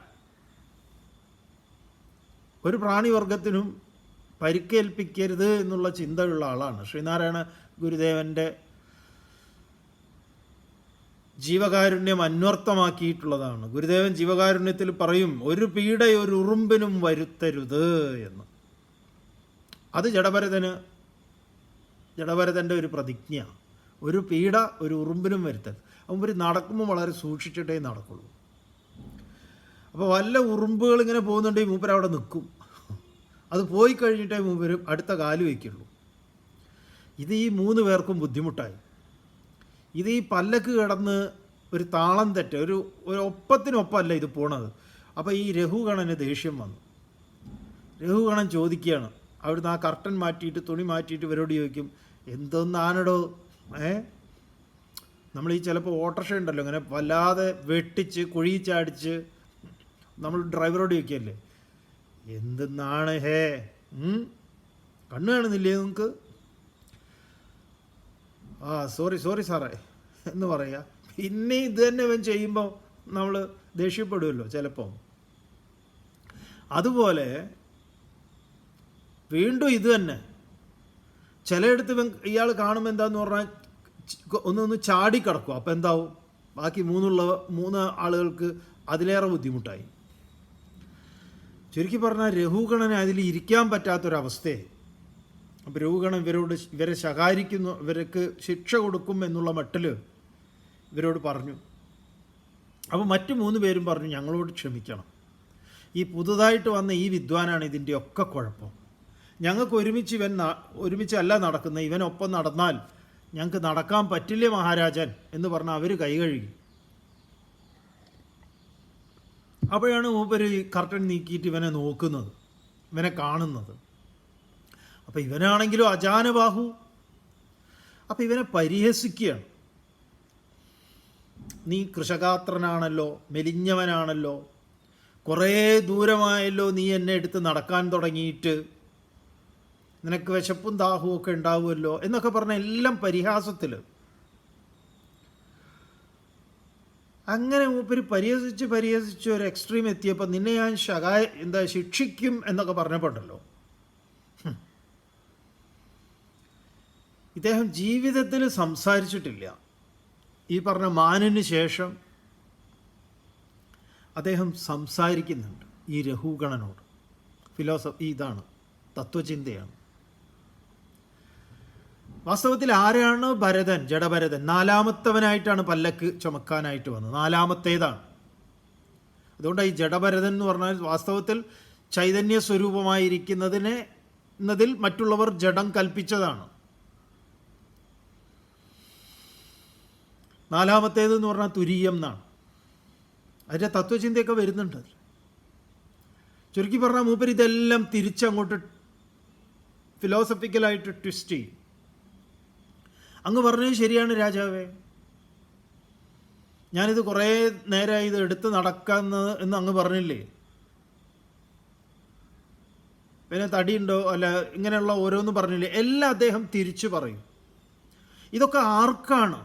Speaker 1: ഒരു പ്രാണിവർഗത്തിനും പരിക്കേൽപ്പിക്കരുത് എന്നുള്ള ചിന്തയുള്ള ആളാണ്. ശ്രീനാരായണ ഗുരുദേവൻ്റെ ജീവകാരുണ്യം അന്വർത്ഥമാക്കിയിട്ടുള്ളതാണ്. ഗുരുദേവൻ ജീവകാരുണ്യത്തിൽ പറയും, ഒരു പീഡ ഒരു ഉറുമ്പിനും വരുത്തരുത് എന്ന്. അത് ജഡഭരതൻ്റെ ഒരു പ്രതിജ്ഞ. ഒരു പീഡ ഒരു ഉറുമ്പിനും വരുത്തരുത്. അപ്പോൾ ഒരു നടക്കുമ്പോൾ വളരെ സൂക്ഷിച്ചിട്ടേ നടക്കുള്ളൂ. അപ്പോൾ വല്ല ഉറുമ്പുകൾ ഇങ്ങനെ പോകുന്നുണ്ടെങ്കിൽ മൂപ്പർ അവിടെ നിൽക്കും. അത് പോയി കഴിഞ്ഞിട്ടേ മൂപ്പർ അടുത്ത കാല് വയ്ക്കുള്ളൂ. ഇത് ഈ 3 പേർക്കും ബുദ്ധിമുട്ടായി. ഇത് ഈ പല്ലക്ക് കിടന്ന് ഒരു താളം തെറ്റ്, ഒരു ഒപ്പത്തിനൊപ്പമല്ല ഇത് പോണത്. അപ്പോൾ ഈ രഘുഗണന് ദേഷ്യം വന്നു. രഘുഗണൻ ചോദിക്കുകയാണ്, അവിടുന്ന് ആ കർട്ടൻ മാറ്റിയിട്ട് തുണി മാറ്റിയിട്ട് ഇവരോട് ചോദിക്കും, എന്തൊന്നാണടോ നമ്മൾ ഈ ചിലപ്പോൾ ഓട്ടോറിക്ഷ ഉണ്ടല്ലോ ഇങ്ങനെ വല്ലാതെ വെട്ടിച്ച് കുഴി ചാടിച്ച് നമ്മൾ ഡ്രൈവറോട് ചോദിക്കല്ലേ, എന്തെന്നാണ് കണ്ണ് കാണുന്നില്ലേ നിങ്ങൾക്ക്? സോറി സാറേ എന്ന് പറയാ. പിന്നെ ഇത് തന്നെ ഇവൻ ചെയ്യുമ്പോൾ നമ്മൾ ദേഷ്യപ്പെടുമല്ലോ ചിലപ്പോൾ. അതുപോലെ വീണ്ടും ഇത് തന്നെ ചിലയിടത്ത് ഇയാൾ കാണുമ്പോൾ എന്താന്ന് പറഞ്ഞാൽ ഒന്ന് ചാടിക്കിടക്കും. അപ്പോൾ എന്താവും, ബാക്കി 3 ആളുകൾക്ക് അതിലേറെ ബുദ്ധിമുട്ടായി. ചുരുക്കി പറഞ്ഞാൽ രഘുഗണന് അതിൽ ഇരിക്കാൻ പറ്റാത്തൊരവസ്ഥയെ. അപ്പോൾ രഘുഗണൻ ഇവരെ ശകാരിക്കുന്നു, ഇവർക്ക് ശിക്ഷ കൊടുക്കും എന്നുള്ള മട്ടിൽ ഇവരോട് പറഞ്ഞു. അപ്പോൾ മറ്റു 3 പേരും പറഞ്ഞു, ഞങ്ങളോട് ക്ഷമിക്കണം, ഈ പുതുതായിട്ട് വന്ന ഈ വിദ്വാനാണ് ഇതിൻ്റെ ഒക്കെ കുഴപ്പം. ഞങ്ങൾക്ക് ഒരുമിച്ചല്ല നടക്കുന്നത്, ഇവനൊപ്പം നടന്നാൽ ഞങ്ങൾക്ക് നടക്കാൻ പറ്റില്ല മഹാരാജൻ എന്ന് പറഞ്ഞാൽ അവർ കൈ കഴുകി. അപ്പോഴാണ് മൂപ്പര് കർട്ടൻ നീക്കിയിട്ട് ഇവനെ നോക്കുന്നത്, ഇവനെ കാണുന്നത്. അപ്പോൾ ഇവനാണെങ്കിലും അജാനബാഹു. അപ്പോൾ ഇവനെ പരിഹസിക്കുകയാണ്. നീ കൃഷഗാത്രനാണല്ലോ, മെലിഞ്ഞവനാണല്ലോ, കുറേ ദൂരമായല്ലോ നീ എന്നെ എടുത്ത് നടക്കാൻ തുടങ്ങിയിട്ട്, നിനക്ക് വിശപ്പും ദാഹവും ഒക്കെ ഉണ്ടാവുമല്ലോ എന്നൊക്കെ പറഞ്ഞ എല്ലാം പരിഹാസത്തിൽ. അങ്ങനെ മൂപ്പര് പരിഹസിച്ച് ഒരു എക്സ്ട്രീം എത്തിയപ്പോൾ നിന്നെ ഞാൻ ശിക്ഷിക്കും എന്നൊക്കെ പറഞ്ഞപ്പോണ്ടല്ലോ, ഇദ്ദേഹം ജീവിതത്തിൽ സംസാരിച്ചിട്ടില്ല. ഈ പറഞ്ഞ മാനിന് ശേഷം അദ്ദേഹം സംസാരിക്കുന്നുണ്ട് ഈ രഘുഗണനോട്. ഫിലോസഫി ഇതാണ്, തത്വചിന്തയാണ്. വാസ്തവത്തിൽ ആരാണ് ഭരതൻ? ജഡഭരതൻ 4മത്തവനായിട്ടാണ് പല്ലക്ക് ചുമക്കാനായിട്ട് വന്നത്, 4മത്തേതാണ്. അതുകൊണ്ട് ഈ ജഡഭരതൻ എന്ന് പറഞ്ഞാൽ വാസ്തവത്തിൽ ചൈതന്യ സ്വരൂപമായിരിക്കുന്നതിൽ മറ്റുള്ളവർ ജഡം കൽപ്പിച്ചതാണ്. 4മത്തേതെന്ന് പറഞ്ഞാൽ തുരീയം എന്നാണ്. അതിൻ്റെ തത്വചിന്തയൊക്കെ വരുന്നുണ്ട്. ചുരുക്കി പറഞ്ഞാൽ മൂപ്പര് ഇതെല്ലാം തിരിച്ചങ്ങോട്ട് ഫിലോസഫിക്കലായിട്ട് ട്വിസ്റ്റ് ചെയ്യും. അങ്ങ് പറഞ്ഞത് ശരിയാണ് രാജാവേ, ഞാനിത് കുറേ നേരമായി ഇത് എടുത്ത് എന്ന് അങ്ങ് പറഞ്ഞില്ലേ, പിന്നെ തടിയുണ്ടോ അല്ല ഇങ്ങനെയുള്ള ഓരോന്നും പറഞ്ഞില്ലേ, എല്ലാം അദ്ദേഹം തിരിച്ചു പറയും. ഇതൊക്കെ ആർക്കാണ്?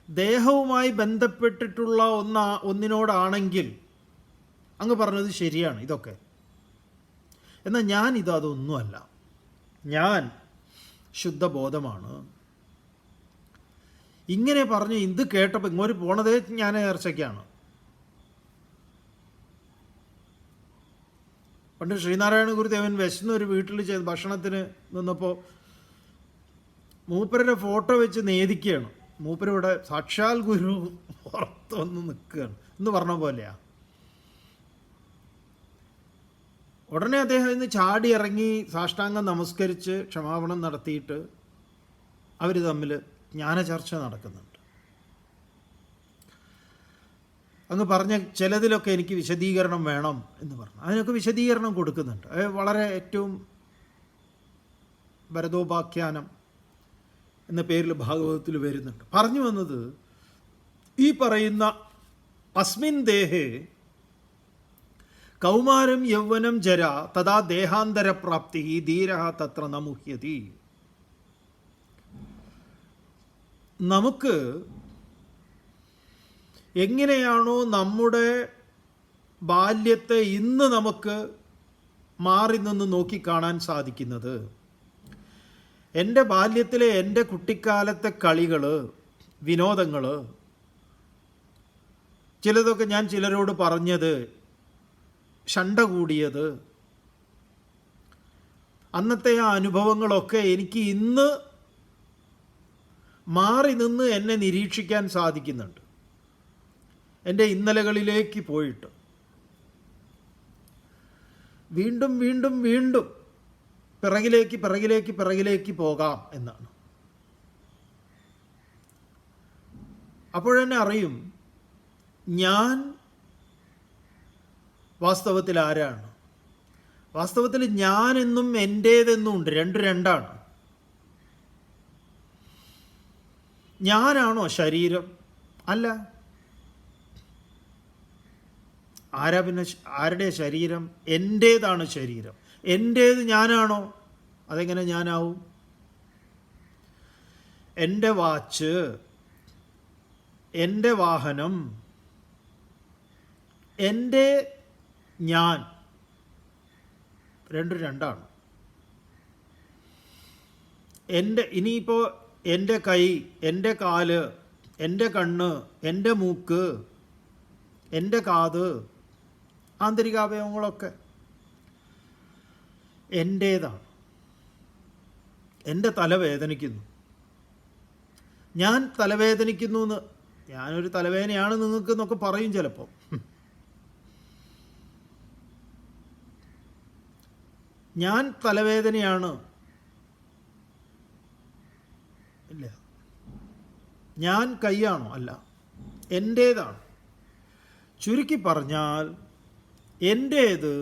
Speaker 1: ദേഹവുമായി ബന്ധപ്പെട്ടിട്ടുള്ള ഒന്നിനോടാണെങ്കിൽ അങ്ങ് പറഞ്ഞത് ശരിയാണ് ഇതൊക്കെ. എന്നാൽ അതൊന്നുമല്ല, ഞാൻ ശുദ്ധബോധമാണ്. ഇങ്ങനെ പറഞ്ഞ് ഇത് കേട്ടപ്പോൾ ഇങ്ങോട്ട് പോണതേ ജ്ഞാനചർച്ചയ്ക്കാണ്. പണ്ട് ശ്രീനാരായണ ഗുരുദേവൻ വിശന്നൊരു വീട്ടിൽ ഭക്ഷണത്തിന് നിന്നപ്പോൾ മൂപ്പരുടെ ഫോട്ടോ വെച്ച് നേദിക്കുകയാണ്. മൂപ്പരിവിടെ സാക്ഷാൽ ഗുരു പുറത്ത് വന്ന് നിൽക്കുകയാണ് എന്ന് പറഞ്ഞ പോലെയാ. ഉടനെ അദ്ദേഹം ഇന്ന് ചാടി ഇറങ്ങി സാഷ്ടാംഗം നമസ്കരിച്ച് ക്ഷമാപണം നടത്തിയിട്ട് അവർ തമ്മിൽ ജ്ഞാനചർച്ച നടക്കുന്നുണ്ട്. അങ്ങ് പറഞ്ഞ ചിലതിലൊക്കെ എനിക്ക് വിശദീകരണം വേണം എന്ന് പറഞ്ഞു. അതിനൊക്കെ വിശദീകരണം കൊടുക്കുന്നുണ്ട്. അത് വളരെ ഏറ്റവും ഭരതോപാഖ്യാനം എന്ന പേരിൽ ഭാഗവതത്തിൽ വരുന്നുണ്ട്. പറഞ്ഞു വന്നത്, ഈ പറയുന്ന അസ്മിൻ ദേഹേ കൗമാരം യൗവനം ജര തഥാ ദേഹാന്തരപ്രാപ്തി ധീര തത്ര നമുഹ്യതി. നമുക്ക് എങ്ങനെയാണോ നമ്മുടെ ബാല്യത്തെ ഇന്ന് നമുക്ക് മാറി നിന്ന് നോക്കിക്കാണാൻ സാധിക്കുന്നത്, എൻ്റെ ബാല്യത്തിലെ എൻ്റെ കുട്ടിക്കാലത്തെ കളികൾ, വിനോദങ്ങൾ, ചിലതൊക്കെ ഞാൻ ചിലരോട് പറഞ്ഞത്, ശണ്ട കൂടിയത്, അന്നത്തെ ആ അനുഭവങ്ങളൊക്കെ എനിക്ക് ഇന്ന് മാറി നിന്ന് എന്നെ നിരീക്ഷിക്കാൻ സാധിക്കുന്നുണ്ട്. എൻ്റെ ഇന്നലകളിലേക്ക് പോയിട്ട് വീണ്ടും വീണ്ടും വീണ്ടും പിറകിലേക്ക് പോകാം എന്നാണ്. അപ്പോഴെന്നെ അറിയും ഞാൻ വാസ്തവത്തിൽ ആരാണ്. വാസ്തവത്തിൽ ഞാനെന്നും എൻ്റേതെന്നും ഉണ്ട്. രണ്ടാണ്. ഞാനാണോ ശരീരം? അല്ല. ആരാ പിന്നെ? ആരുടെ ശരീരം? എൻ്റേതാണ് ശരീരം. എൻ്റേത് ഞാനാണോ? അതെങ്ങനെ ഞാനാവും? എൻ്റെ വാച്ച്, എൻ്റെ വാഹനം, എൻ്റെ ഞാൻ രണ്ടാണ്. ഇനിയിപ്പോൾ എൻ്റെ കൈ, എൻ്റെ കാല്, എൻ്റെ കണ്ണ്, എൻ്റെ മൂക്ക്, എൻ്റെ കാത്, ആന്തരികാവയവങ്ങളൊക്കെ എൻ്റേതാണ്. എൻ്റെ തലവേദനിക്കുന്നു, ഞാൻ തലവേദനിക്കുന്നു എന്ന്, ഞാനൊരു തലവേദനയാണ് നിങ്ങൾക്ക് എന്നൊക്കെ പറയും ചിലപ്പോൾ. ഞാൻ തലവേദനയാണ് ഇല്ല. ഞാൻ കൈയാണോ? അല്ല, എൻ്റേതാണ്. ചുരുക്കി പറഞ്ഞാൽ എൻ്റേത്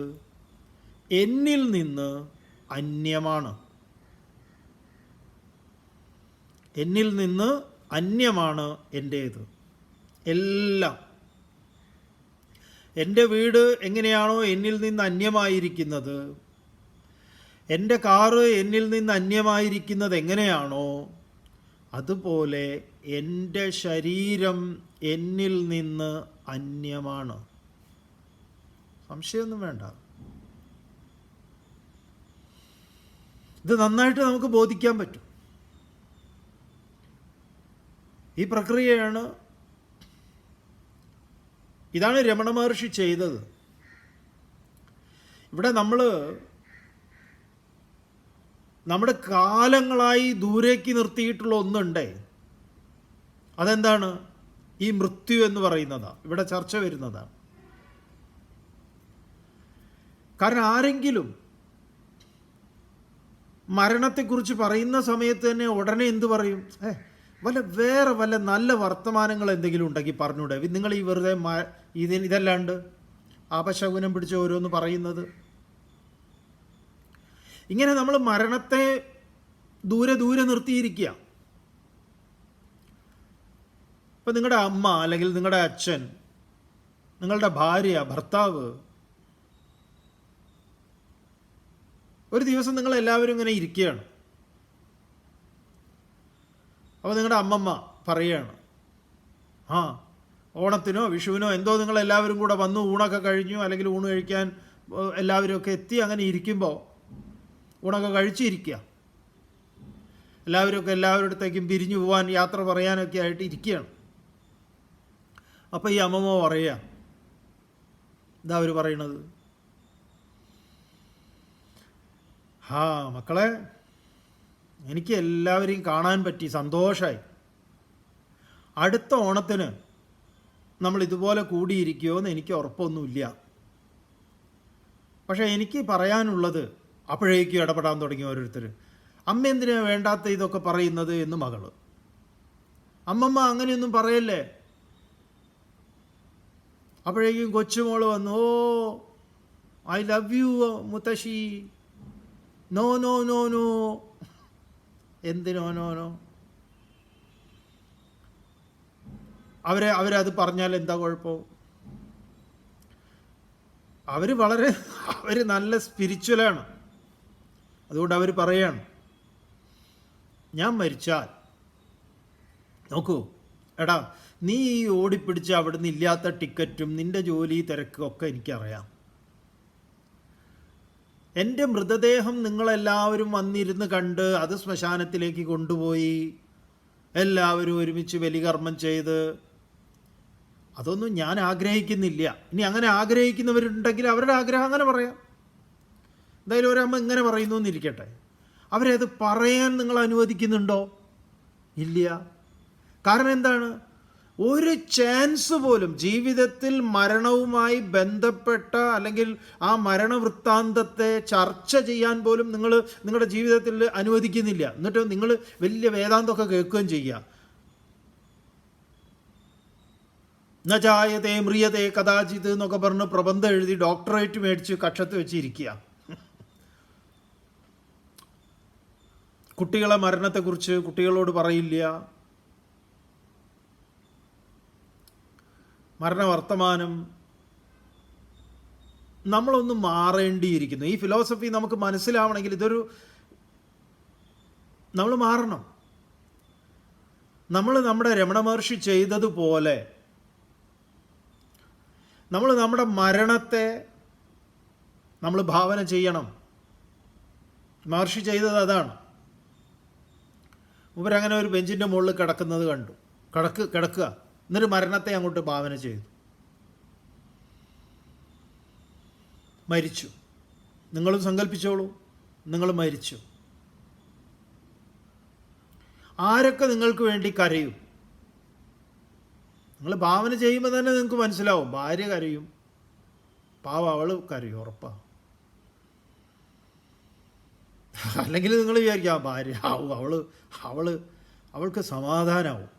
Speaker 1: എന്നിൽ നിന്ന് അന്യമാണ്. എന്നിൽ നിന്ന് അന്യമാണ് എൻ്റേത് എല്ലാം. എൻ്റെ വീട് എങ്ങനെയാണോ എന്നിൽ നിന്ന് അന്യമായിരിക്കുന്നത്, എൻ്റെ കാറ് എന്നിൽ നിന്ന് അന്യമായിരിക്കുന്നത് എങ്ങനെയാണോ, അതുപോലെ എൻ്റെ ശരീരം എന്നിൽ നിന്ന് അന്യമാണ്. സംശയമൊന്നും വേണ്ട. ഇത് നന്നായിട്ട് നമുക്ക് ബോധിക്കാൻ പറ്റും. ഈ പ്രക്രിയയാണ്, ഇതാണ് രമണ മഹർഷി ചെയ്തത്. ഇവിടെ നമ്മുടെ കാലങ്ങളായി ദൂരേക്ക് നിർത്തിയിട്ടുള്ള ഒന്നുണ്ടേ. അതെന്താണ്? ഈ മൃത്യു എന്ന് പറയുന്നതാണ് ഇവിടെ ചർച്ച വരുന്നതാണ്. കാരണം ആരെങ്കിലും മരണത്തെക്കുറിച്ച് പറയുന്ന സമയത്ത് തന്നെ ഉടനെ എന്ത് പറയും? വേറെ വല്ല നല്ല വർത്തമാനങ്ങൾ എന്തെങ്കിലും ഉണ്ടെങ്കിൽ പറഞ്ഞൂടെ, നിങ്ങൾ ഈ വെറുതെ ഇതല്ലാണ്ട് അപശകുനം പിടിച്ച ഓരോന്ന് പറയുന്നത്. ഇങ്ങനെ നമ്മൾ മരണത്തെ ദൂരെ നിർത്തിയിരിക്കുക. ഇപ്പം നിങ്ങളുടെ അമ്മ, അല്ലെങ്കിൽ നിങ്ങളുടെ അച്ഛൻ, നിങ്ങളുടെ ഭാര്യ, ഭർത്താവ്, ഒരു ദിവസം നിങ്ങളെല്ലാവരും ഇങ്ങനെ ഇരിക്കുകയാണ്. അപ്പോൾ നിങ്ങളുടെ അമ്മമ്മ പറയുകയാണ്, ഓണത്തിനോ വിഷുവിനോ എന്തോ നിങ്ങളെല്ലാവരും കൂടെ വന്നു, ഊണൊക്കെ കഴിഞ്ഞു, അല്ലെങ്കിൽ ഊണ് കഴിക്കാൻ എല്ലാവരും ഒക്കെ എത്തി. അങ്ങനെ ഇരിക്കുമ്പോൾ, ഊണൊക്കെ കഴിച്ചിരിക്കുക, എല്ലാവരുടെ അടുത്തേക്കും പിരിഞ്ഞു പോകാൻ, യാത്ര പറയാനൊക്കെ ആയിട്ട് ഇരിക്കുകയാണ്. അപ്പോൾ ഈ അമ്മമ്മ പറയുക, ഇതാ അവർ പറയണത്, ആ മക്കളെ, എനിക്ക് എല്ലാവരെയും കാണാൻ പറ്റി, സന്തോഷമായി. അടുത്ത ഓണത്തിന് നമ്മൾ ഇതുപോലെ കൂടിയിരിക്കുമോ എന്ന് എനിക്ക് ഉറപ്പൊന്നുമില്ല. പക്ഷേ എനിക്ക് പറയാനുള്ളത്, അപ്പോഴേക്കും ഇടപെടാൻ തുടങ്ങി ഓരോരുത്തർ. അമ്മ എന്തിനാ വേണ്ടാത്ത ഇതൊക്കെ പറയുന്നത് എന്ന് മകള്. അമ്മമ്മ അങ്ങനെയൊന്നും പറയല്ലേ. അപ്പോഴേക്കും കൊച്ചുമോള് വന്നു, ഓ ഐ ലവ് യു മുത്തശ്ശി. No no no no. എന്തിനോ നോ നോ? അവരത് പറഞ്ഞാൽ എന്താ കുഴപ്പം? അവർ നല്ല സ്പിരിച്വലാണ്. അതുകൊണ്ട് അവർ പറയാണ്, ഞാൻ മരിച്ചാൽ നോക്കൂ എടാ, നീ ഈ ഓടിപ്പിടിച്ച് അവിടുന്ന് ഇല്ലാത്ത ടിക്കറ്റും നിൻ്റെ ജോലി തിരക്കും ഒക്കെ എനിക്കറിയാം. എൻ്റെ മൃതദേഹം നിങ്ങളെല്ലാവരും വന്നിരുന്ന് കണ്ട് അത് ശ്മശാനത്തിലേക്ക് കൊണ്ടുപോയി എല്ലാവരും ഒരുമിച്ച് ബലികർമ്മം ചെയ്ത്, അതൊന്നും ഞാൻ ആഗ്രഹിക്കുന്നില്ല. ഇനി അങ്ങനെ ആഗ്രഹിക്കുന്നവരുണ്ടെങ്കിൽ അവരുടെ ആഗ്രഹം അങ്ങനെ പറയാം. എന്തായാലും ഒരമ്മ ഇങ്ങനെ പറയുന്നു എന്നിരിക്കട്ടെ, അവരത് പറയാൻ നിങ്ങൾ അനുവദിക്കുന്നുണ്ടോ? ഇല്ല. കാരണം എന്താണ്? ഒരു ചാൻസ് പോലും ജീവിതത്തിൽ മരണവുമായി ബന്ധപ്പെട്ട അല്ലെങ്കിൽ ആ മരണവൃത്താന്തത്തെ ചർച്ച ചെയ്യാൻ പോലും നിങ്ങൾ നിങ്ങളുടെ ജീവിതത്തിൽ അനുവദിക്കുന്നില്ല. എന്നിട്ട് നിങ്ങൾ വലിയ വേദാന്തമൊക്കെ കേൾക്കുകയും ചെയ്യുക. നജായതേ മ്രിയതേ കഥാചിത് എന്നൊക്കെ പറഞ്ഞ് പ്രബന്ധം എഴുതി ഡോക്ടറേറ്റ് മേടിച്ച് കക്ഷത്ത് വെച്ചിരിക്കുക. കുട്ടികളെ മരണത്തെക്കുറിച്ച് കുട്ടികളോട് പറയില്ല. മരണവർത്തമാനം. നമ്മളൊന്ന് മാറേണ്ടിയിരിക്കുന്നു. ഈ ഫിലോസഫി നമുക്ക് മനസ്സിലാവണമെങ്കിൽ നമ്മൾ മാറണം. നമ്മൾ നമ്മുടെ രമണ മഹർഷി ചെയ്തതുപോലെ നമ്മൾ നമ്മുടെ മരണത്തെ നമ്മൾ ഭാവന ചെയ്യണം. മഹർഷി ചെയ്തത് അതാണ്. ഇവരങ്ങനെ ഒരു ബെഞ്ചിൻ്റെ മുകളിൽ കിടക്കുന്നത് കണ്ടു. കിടക്കുക, എന്നിട്ട് മരണത്തെ അങ്ങോട്ട് ഭാവന ചെയ്തു. മരിച്ചു. നിങ്ങളും സങ്കല്പിച്ചോളൂ, നിങ്ങൾ മരിച്ചു. ആരൊക്കെ നിങ്ങൾക്ക് വേണ്ടി കരയും? നിങ്ങൾ ഭാവന ചെയ്യുമ്പോൾ തന്നെ നിങ്ങൾക്ക് മനസ്സിലാവും. ഭാര്യ കരയും, പാവം അവൾ കരയും, ഉറപ്പാണ്. അല്ലെങ്കിൽ നിങ്ങൾ വിചാരിക്കാം ഭാര്യ ആവും, അവൾക്ക് സമാധാനമാവും.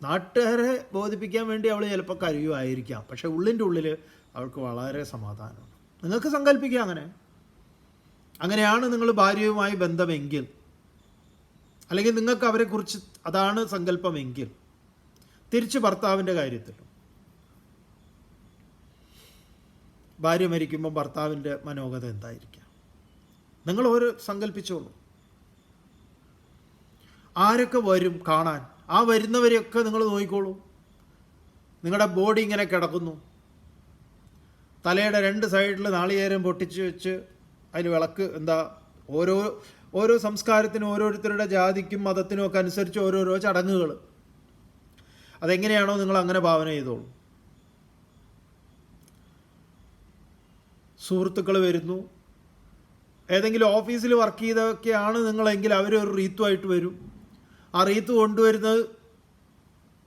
Speaker 1: നാട്ടുകാരെ ബോധിപ്പിക്കാൻ വേണ്ടി അവൾ ചിലപ്പോൾ കരയുമായിരിക്കാം, പക്ഷെ ഉള്ളിൻ്റെ ഉള്ളിൽ അവൾക്ക് വളരെ സമാധാനമാണ്. നിങ്ങൾക്ക് സങ്കല്പിക്കാം അങ്ങനെയാണ് നിങ്ങൾ ഭാര്യയുമായി ബന്ധമെങ്കിൽ, അല്ലെങ്കിൽ നിങ്ങൾക്ക് അവരെക്കുറിച്ച് അതാണ് സങ്കല്പമെങ്കിൽ. തിരിച്ച് ഭർത്താവിൻ്റെ കാര്യത്തിൽ, ഭാര്യ മരിക്കുമ്പോൾ ഭർത്താവിൻ്റെ മനോഗത എന്തായിരിക്കാം? നിങ്ങൾ സങ്കല്പിച്ചോളൂ. ആരൊക്കെ വരും കാണാൻ? ആ വരുന്നവരെയൊക്കെ നിങ്ങൾ നോക്കിക്കോളൂ. നിങ്ങളുടെ ബോഡി ഇങ്ങനെ കിടക്കുന്നു, തലയുടെ 2 സൈഡിൽ നാളികേരം പൊട്ടിച്ച് വെച്ച് അതിൽ വിളക്ക്. ഓരോ സംസ്കാരത്തിനും ഓരോരുത്തരുടെ ജാതിക്കും മതത്തിനും ഒക്കെ അനുസരിച്ച് ഓരോരോ ചടങ്ങുകൾ. അതെങ്ങനെയാണോ നിങ്ങൾ അങ്ങനെ ഭാവന ചെയ്തോളൂ. സുഹൃത്തുക്കൾ വരുന്നു. ഏതെങ്കിലും ഓഫീസിൽ വർക്ക് ചെയ്തൊക്കെയാണ് നിങ്ങളെങ്കിൽ അവരൊരു റീത്തുമായിട്ട് വരും. ആ റീത്ത് കൊണ്ടുവരുന്നത്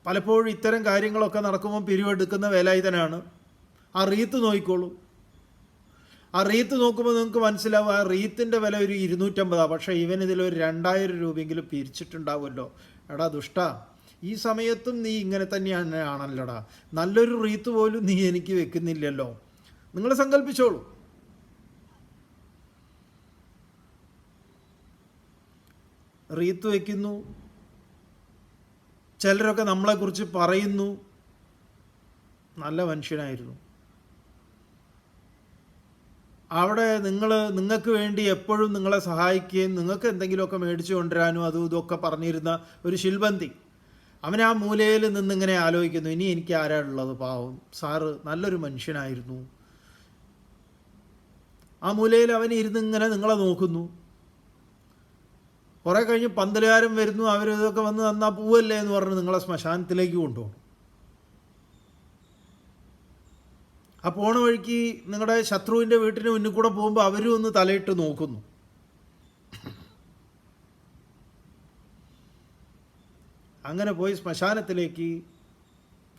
Speaker 1: പലപ്പോഴും ഇത്തരം കാര്യങ്ങളൊക്കെ നടക്കുമ്പോൾ പിരിവെടുക്കുന്ന വേലായുധനാണ്. ആ റീത്ത് നോക്കിക്കോളൂ. ആ റീത്ത് നോക്കുമ്പോൾ നിങ്ങൾക്ക് മനസ്സിലാവും ആ റീത്തിൻ്റെ വില ഒരു 250. പക്ഷേ ഇവനിതിലൊരു 2000 രൂപയെങ്കിലും പിരിച്ചിട്ടുണ്ടാവുമല്ലോ. എടാ ദുഷ്ട, ഈ സമയത്തും നീ ഇങ്ങനെ തന്നെയാണല്ലോടാ. നല്ലൊരു റീത്ത് പോലും നീ എനിക്ക് വെക്കുന്നില്ലല്ലോ. നിങ്ങൾ സങ്കല്പിച്ചോളൂ. റീത്ത് വയ്ക്കുന്നു. ചിലരൊക്കെ നമ്മളെക്കുറിച്ച് പറയുന്നു, നല്ല മനുഷ്യനായിരുന്നു. അവിടെ നിങ്ങൾക്ക് വേണ്ടി എപ്പോഴും നിങ്ങളെ സഹായിക്കുകയും നിങ്ങൾക്ക് എന്തെങ്കിലുമൊക്കെ മേടിച്ചു കൊണ്ടുവരാനും അതും ഇതൊക്കെ പറഞ്ഞിരുന്ന ഒരു ശിൽബന്തി, അവൻ ആ മൂലയിൽ നിന്നിങ്ങനെ ആലോചിക്കുന്നു, ഇനി എനിക്ക് ആരാളുള്ളത്? പാവം സാറ് നല്ലൊരു മനുഷ്യനായിരുന്നു. ആ മൂലയിൽ അവൻ ഇരുന്ന് ഇങ്ങനെ നിങ്ങളെ നോക്കുന്നു. കുറേ കഴിഞ്ഞ് പന്തലുകാരൻ വരുന്നു. അവരിതൊക്കെ വന്ന് തന്നാൽ പൂവല്ലേ എന്ന് പറഞ്ഞ് നിങ്ങളെ ശ്മശാനത്തിലേക്ക് കൊണ്ടുപോകും. ആ പോണ വഴിക്ക് നിങ്ങളുടെ ശത്രുവിൻ്റെ വീട്ടിന് മുന്നിൽ കൂടെ പോകുമ്പോൾ അവരും ഒന്ന് തലയിട്ട് നോക്കുന്നു. അങ്ങനെ പോയി ശ്മശാനത്തിലേക്ക്,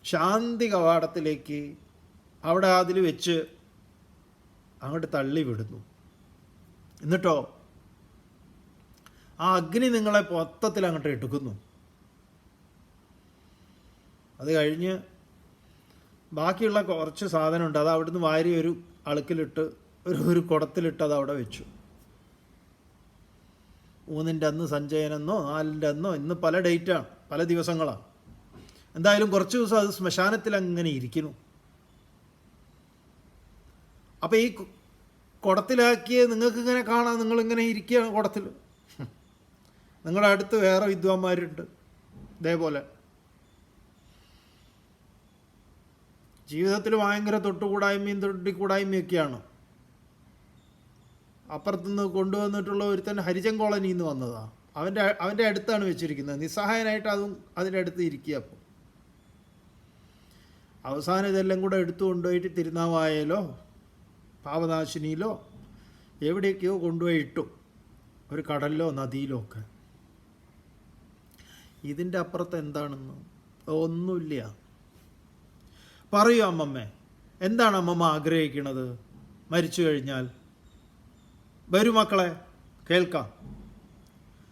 Speaker 1: ശാന്തി കവാടത്തിലേക്ക്, അവിടെ അതിൽ വെച്ച് അങ്ങോട്ട് തള്ളി വിടുന്നു. എന്നിട്ടോ ആ അഗ്നി നിങ്ങളെ മൊത്തത്തിൽ അങ്ങോട്ട് എടുക്കുന്നു. അത് കഴിഞ്ഞ് ബാക്കിയുള്ള കുറച്ച് സാധനമുണ്ട്, അത് അവിടുന്ന് വാരി ഒരു അളുക്കിലിട്ട് ഒരു കുടത്തിലിട്ട് അത് അവിടെ വെച്ചു. 3-ൻ്റെ അന്ന് സഞ്ചയനെന്നോ 4-ൻ്റെ അന്നോ, ഇന്ന് പല ഡേറ്റാണ്, പല ദിവസങ്ങളാണ്. എന്തായാലും കുറച്ച് ദിവസം അത് ശ്മശാനത്തിൽ അങ്ങനെ ഇരിക്കുന്നു. അപ്പോൾ ഈ കുടത്തിലാക്കിയ നിങ്ങൾക്കിങ്ങനെ കാണാം, നിങ്ങളിങ്ങനെ ഇരിക്കുകയാണ് കുടത്തിൽ. നിങ്ങളുടെ അടുത്ത് വേറെ വിദ്വാന്മാരുണ്ട് ഇതേപോലെ. ജീവിതത്തിൽ ഭയങ്കര തൊട്ടുകൂടായ്മയും തൊട്ടിക്കൂടായ്മയൊക്കെയാണ്. അപ്പുറത്തുനിന്ന് കൊണ്ടുവന്നിട്ടുള്ള ഒരുത്തൻ ഹരിജൻ കോളനിയിൽ നിന്ന് വന്നതാണ്. അവൻ്റെ അടുത്താണ് വെച്ചിരിക്കുന്നത്. നിസ്സഹായനായിട്ട് അതും അതിൻ്റെ അടുത്ത് ഇരിക്കുക. അപ്പോൾ അവസാനം ഇതെല്ലാം കൂടെ എടുത്തു കൊണ്ടുപോയിട്ട് തിരുനാവായയിലോ പാപനാശിനിയിലോ എവിടേക്കോ കൊണ്ടുപോയി ഇട്ടു, ഒരു കടലിലോ നദിയിലോ ഒക്കെ. ഇതിൻ്റെ അപ്പുറത്ത് എന്താണെന്ന് ഒന്നുമില്ല. പറയൂ അമ്മമ്മേ, എന്താണ് അമ്മമ്മ ആഗ്രഹിക്കുന്നത് മരിച്ചു കഴിഞ്ഞാൽ? വരൂ മക്കളെ, കേൾക്കാം.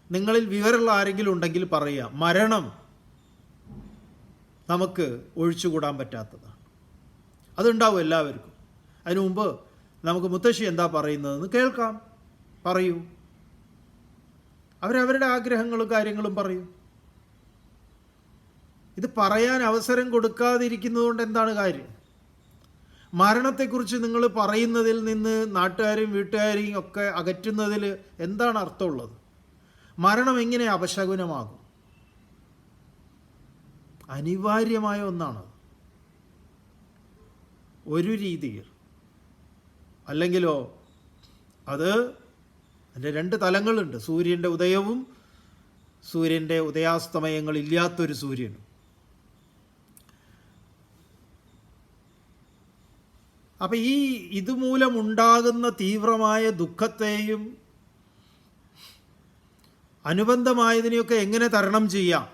Speaker 1: നിങ്ങളിൽ വിവരമുള്ള ആരെങ്കിലും ഉണ്ടെങ്കിൽ പറയുക. മരണം നമുക്ക് ഒഴിച്ചുകൂടാൻ പറ്റാത്തതാണ്. അതുണ്ടാവും എല്ലാവർക്കും. അതിനു മുമ്പ് നമുക്ക് മുത്തശ്ശി എന്താ പറയുന്നതെന്ന് കേൾക്കാം. പറയൂ. അവരവരുടെ ആഗ്രഹങ്ങളും കാര്യങ്ങളും പറയൂ. ഇത് പറയാൻ അവസരം കൊടുക്കാതിരിക്കുന്നത് കൊണ്ട് എന്താണ് കാര്യം? മരണത്തെക്കുറിച്ച് നിങ്ങൾ പറയുന്നതിൽ നിന്ന് നാട്ടുകാരെയും വീട്ടുകാരെയും ഒക്കെ അകറ്റുന്നതിൽ എന്താണ് അർത്ഥമുള്ളത്? മരണം എങ്ങനെ അപശകുനമാകും? അനിവാര്യമായ ഒന്നാണ് ഒരു രീതിയിൽ. അല്ലെങ്കിലോ അത് അതിൻ്റെ 2 തലങ്ങളുണ്ട്. സൂര്യൻ്റെ ഉദയവും സൂര്യൻ്റെ ഉദയാസ്തമയങ്ങളില്ലാത്തൊരു സൂര്യനും. അപ്പം ഇതുമൂലമുണ്ടാകുന്ന തീവ്രമായ ദുഃഖത്തെയും അനുബന്ധമായതിനെയൊക്കെ എങ്ങനെ തരണം ചെയ്യാം?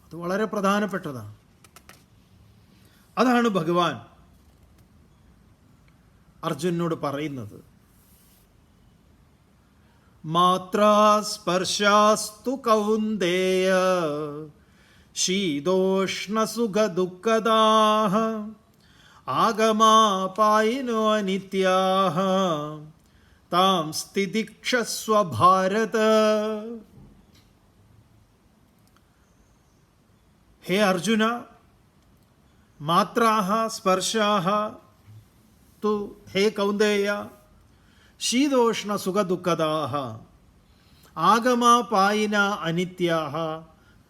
Speaker 1: അത് വളരെ പ്രധാനപ്പെട്ടതാണ്. അതാണ് ഭഗവാൻ അർജുനനോട് പറയുന്നത്. മാത്രാ സ്പർശാസ്തു കൗന്ദേയ ശീതോഷ്ണസുഖ ദുഃഖദാഃ ആഗമാപായിനോ അനിത്യാഃ താം സ്ഥിതിക്ഷസ്വ ഭാരത. ഹേ അർജുന, മാത്രാഃ സ്പർശാഃ തു ഹേ കൗന്ദേയ ശീതോഷ്ണ സുഖദുഃഖദാഃ ആഗമാപായിന അനിത്യാഃ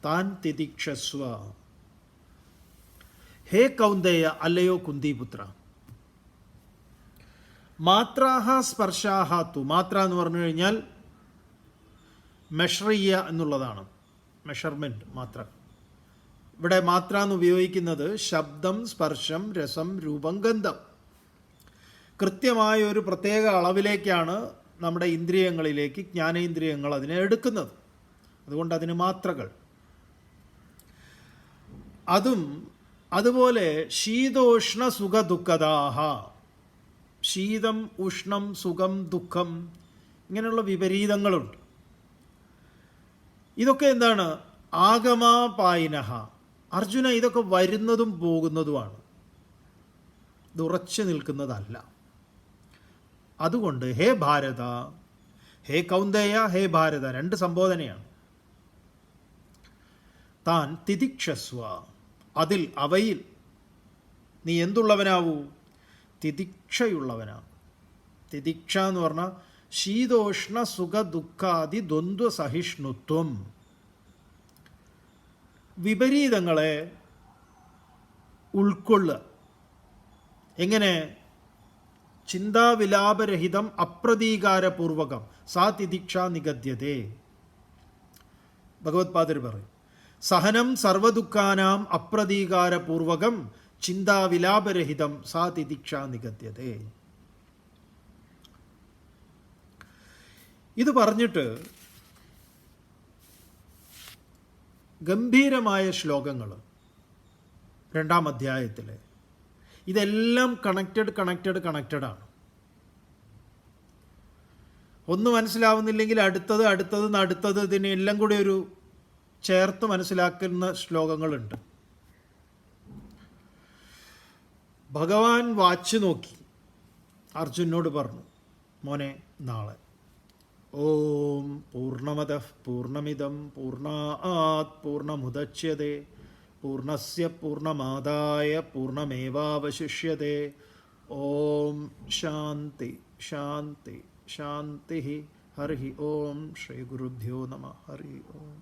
Speaker 1: താൻ തിതിക്ഷസ്വ. ഹേ കൗന്ദേയ, അല്ലയോ കുന്തിപുത്ര, മാത്രാഹ സ്പർശാഹ തു. മാത്ര എന്ന് പറഞ്ഞു കഴിഞ്ഞാൽ മെഷറിയ എന്നുള്ളതാണ്, മെഷർമെൻറ്റ് മാത്ര. ഇവിടെ മാത്ര എന്ന് ഉപയോഗിക്കുന്നത് ശബ്ദം, സ്പർശം, രസം, രൂപം, ഗന്ധം. കൃത്യമായ ഒരു പ്രത്യേക അളവിലേക്കാണ് നമ്മുടെ ഇന്ദ്രിയങ്ങളിലേക്ക്, ജ്ഞാനേന്ദ്രിയങ്ങൾ അതിനെ എടുക്കുന്നത്. അതുകൊണ്ട് അതിന് മാത്രകൾ. അതുപോലെ ശീതോഷ്ണ സുഖ ദുഃഖദാഹ. ശീതം, ഉഷ്ണം, സുഖം, ദുഃഖം, ഇങ്ങനെയുള്ള വിപരീതങ്ങളുണ്ട്. ഇതൊക്കെ എന്താണ്? ആഗമാപായിനഃ. അർജുന, ഇതൊക്കെ വരുന്നതും പോകുന്നതുമാണ്, ഇത് ഉറച്ചു നിൽക്കുന്നതല്ല. അതുകൊണ്ട് ഹേ ഭാരത, ഹേ കൗന്ദേയ, ഹേ ഭാരത, 2 സംബോധനയാണ്. താൻ തിതിക്ഷസ്വ, അതിൽ അവയിൽ നീ എന്തുള്ളവനാവൂ? തിതിക്ഷയുള്ളവനാണ്. തിതിക്ഷ എന്ന് പറഞ്ഞാൽ ശീതോഷ്ണ സുഖ ദുഃഖാദി ദ്വന്ദ്വ സഹിഷ്ണുത്വം. വിപരീതങ്ങളെ ഉൾക്കൊള്ളുക. എങ്ങനെ? ചിന്താവിലാപരഹിതം അപ്രതീകാരപൂർവകം സാ തിതിക്ഷ നിഗദ്യതേ. ഭഗവത്പാദർ പറയും, സഹനം സർവദുഃഖാനാം അപ്രതീകാരപൂർവകം ചിന്താവിലാപരഹിതം സാ തിതിക്ഷ നിഗദ്യതേ. ഇത് പറഞ്ഞിട്ട് ഗംഭീരമായ ശ്ലോകങ്ങൾ 2-ാം അധ്യായത്തിൽ. ഇതെല്ലാം കണക്റ്റഡാണ്. ഒന്ന് മനസ്സിലാവുന്നില്ലെങ്കിൽ അടുത്തത് ഇതിനെല്ലാം കൂടി ഒരു ചേർത്ത് മനസ്സിലാക്കുന്ന ശ്ലോകങ്ങളുണ്ട്. ഭഗവാൻ വാച്ച് നോക്കി അർജുനോട് പറഞ്ഞു, മോനെ നാളെ ഓം പൂർണ്ണമദഃ പൂർണ്ണമിദം പൂർണ്ണാത് പൂർണ്ണമുദച്യതേ പൂർണ്ണസ്യ പൂർണ്ണമാദായ പൂർണ്ണമേവാവശിഷ്യതേ. ഓം ശാന്തി ശാന്തി ശാന്തി. ഹരി ഓം. ശ്രീ ഗുരുഭ്യോ നമഃ. ഹരി ഓം.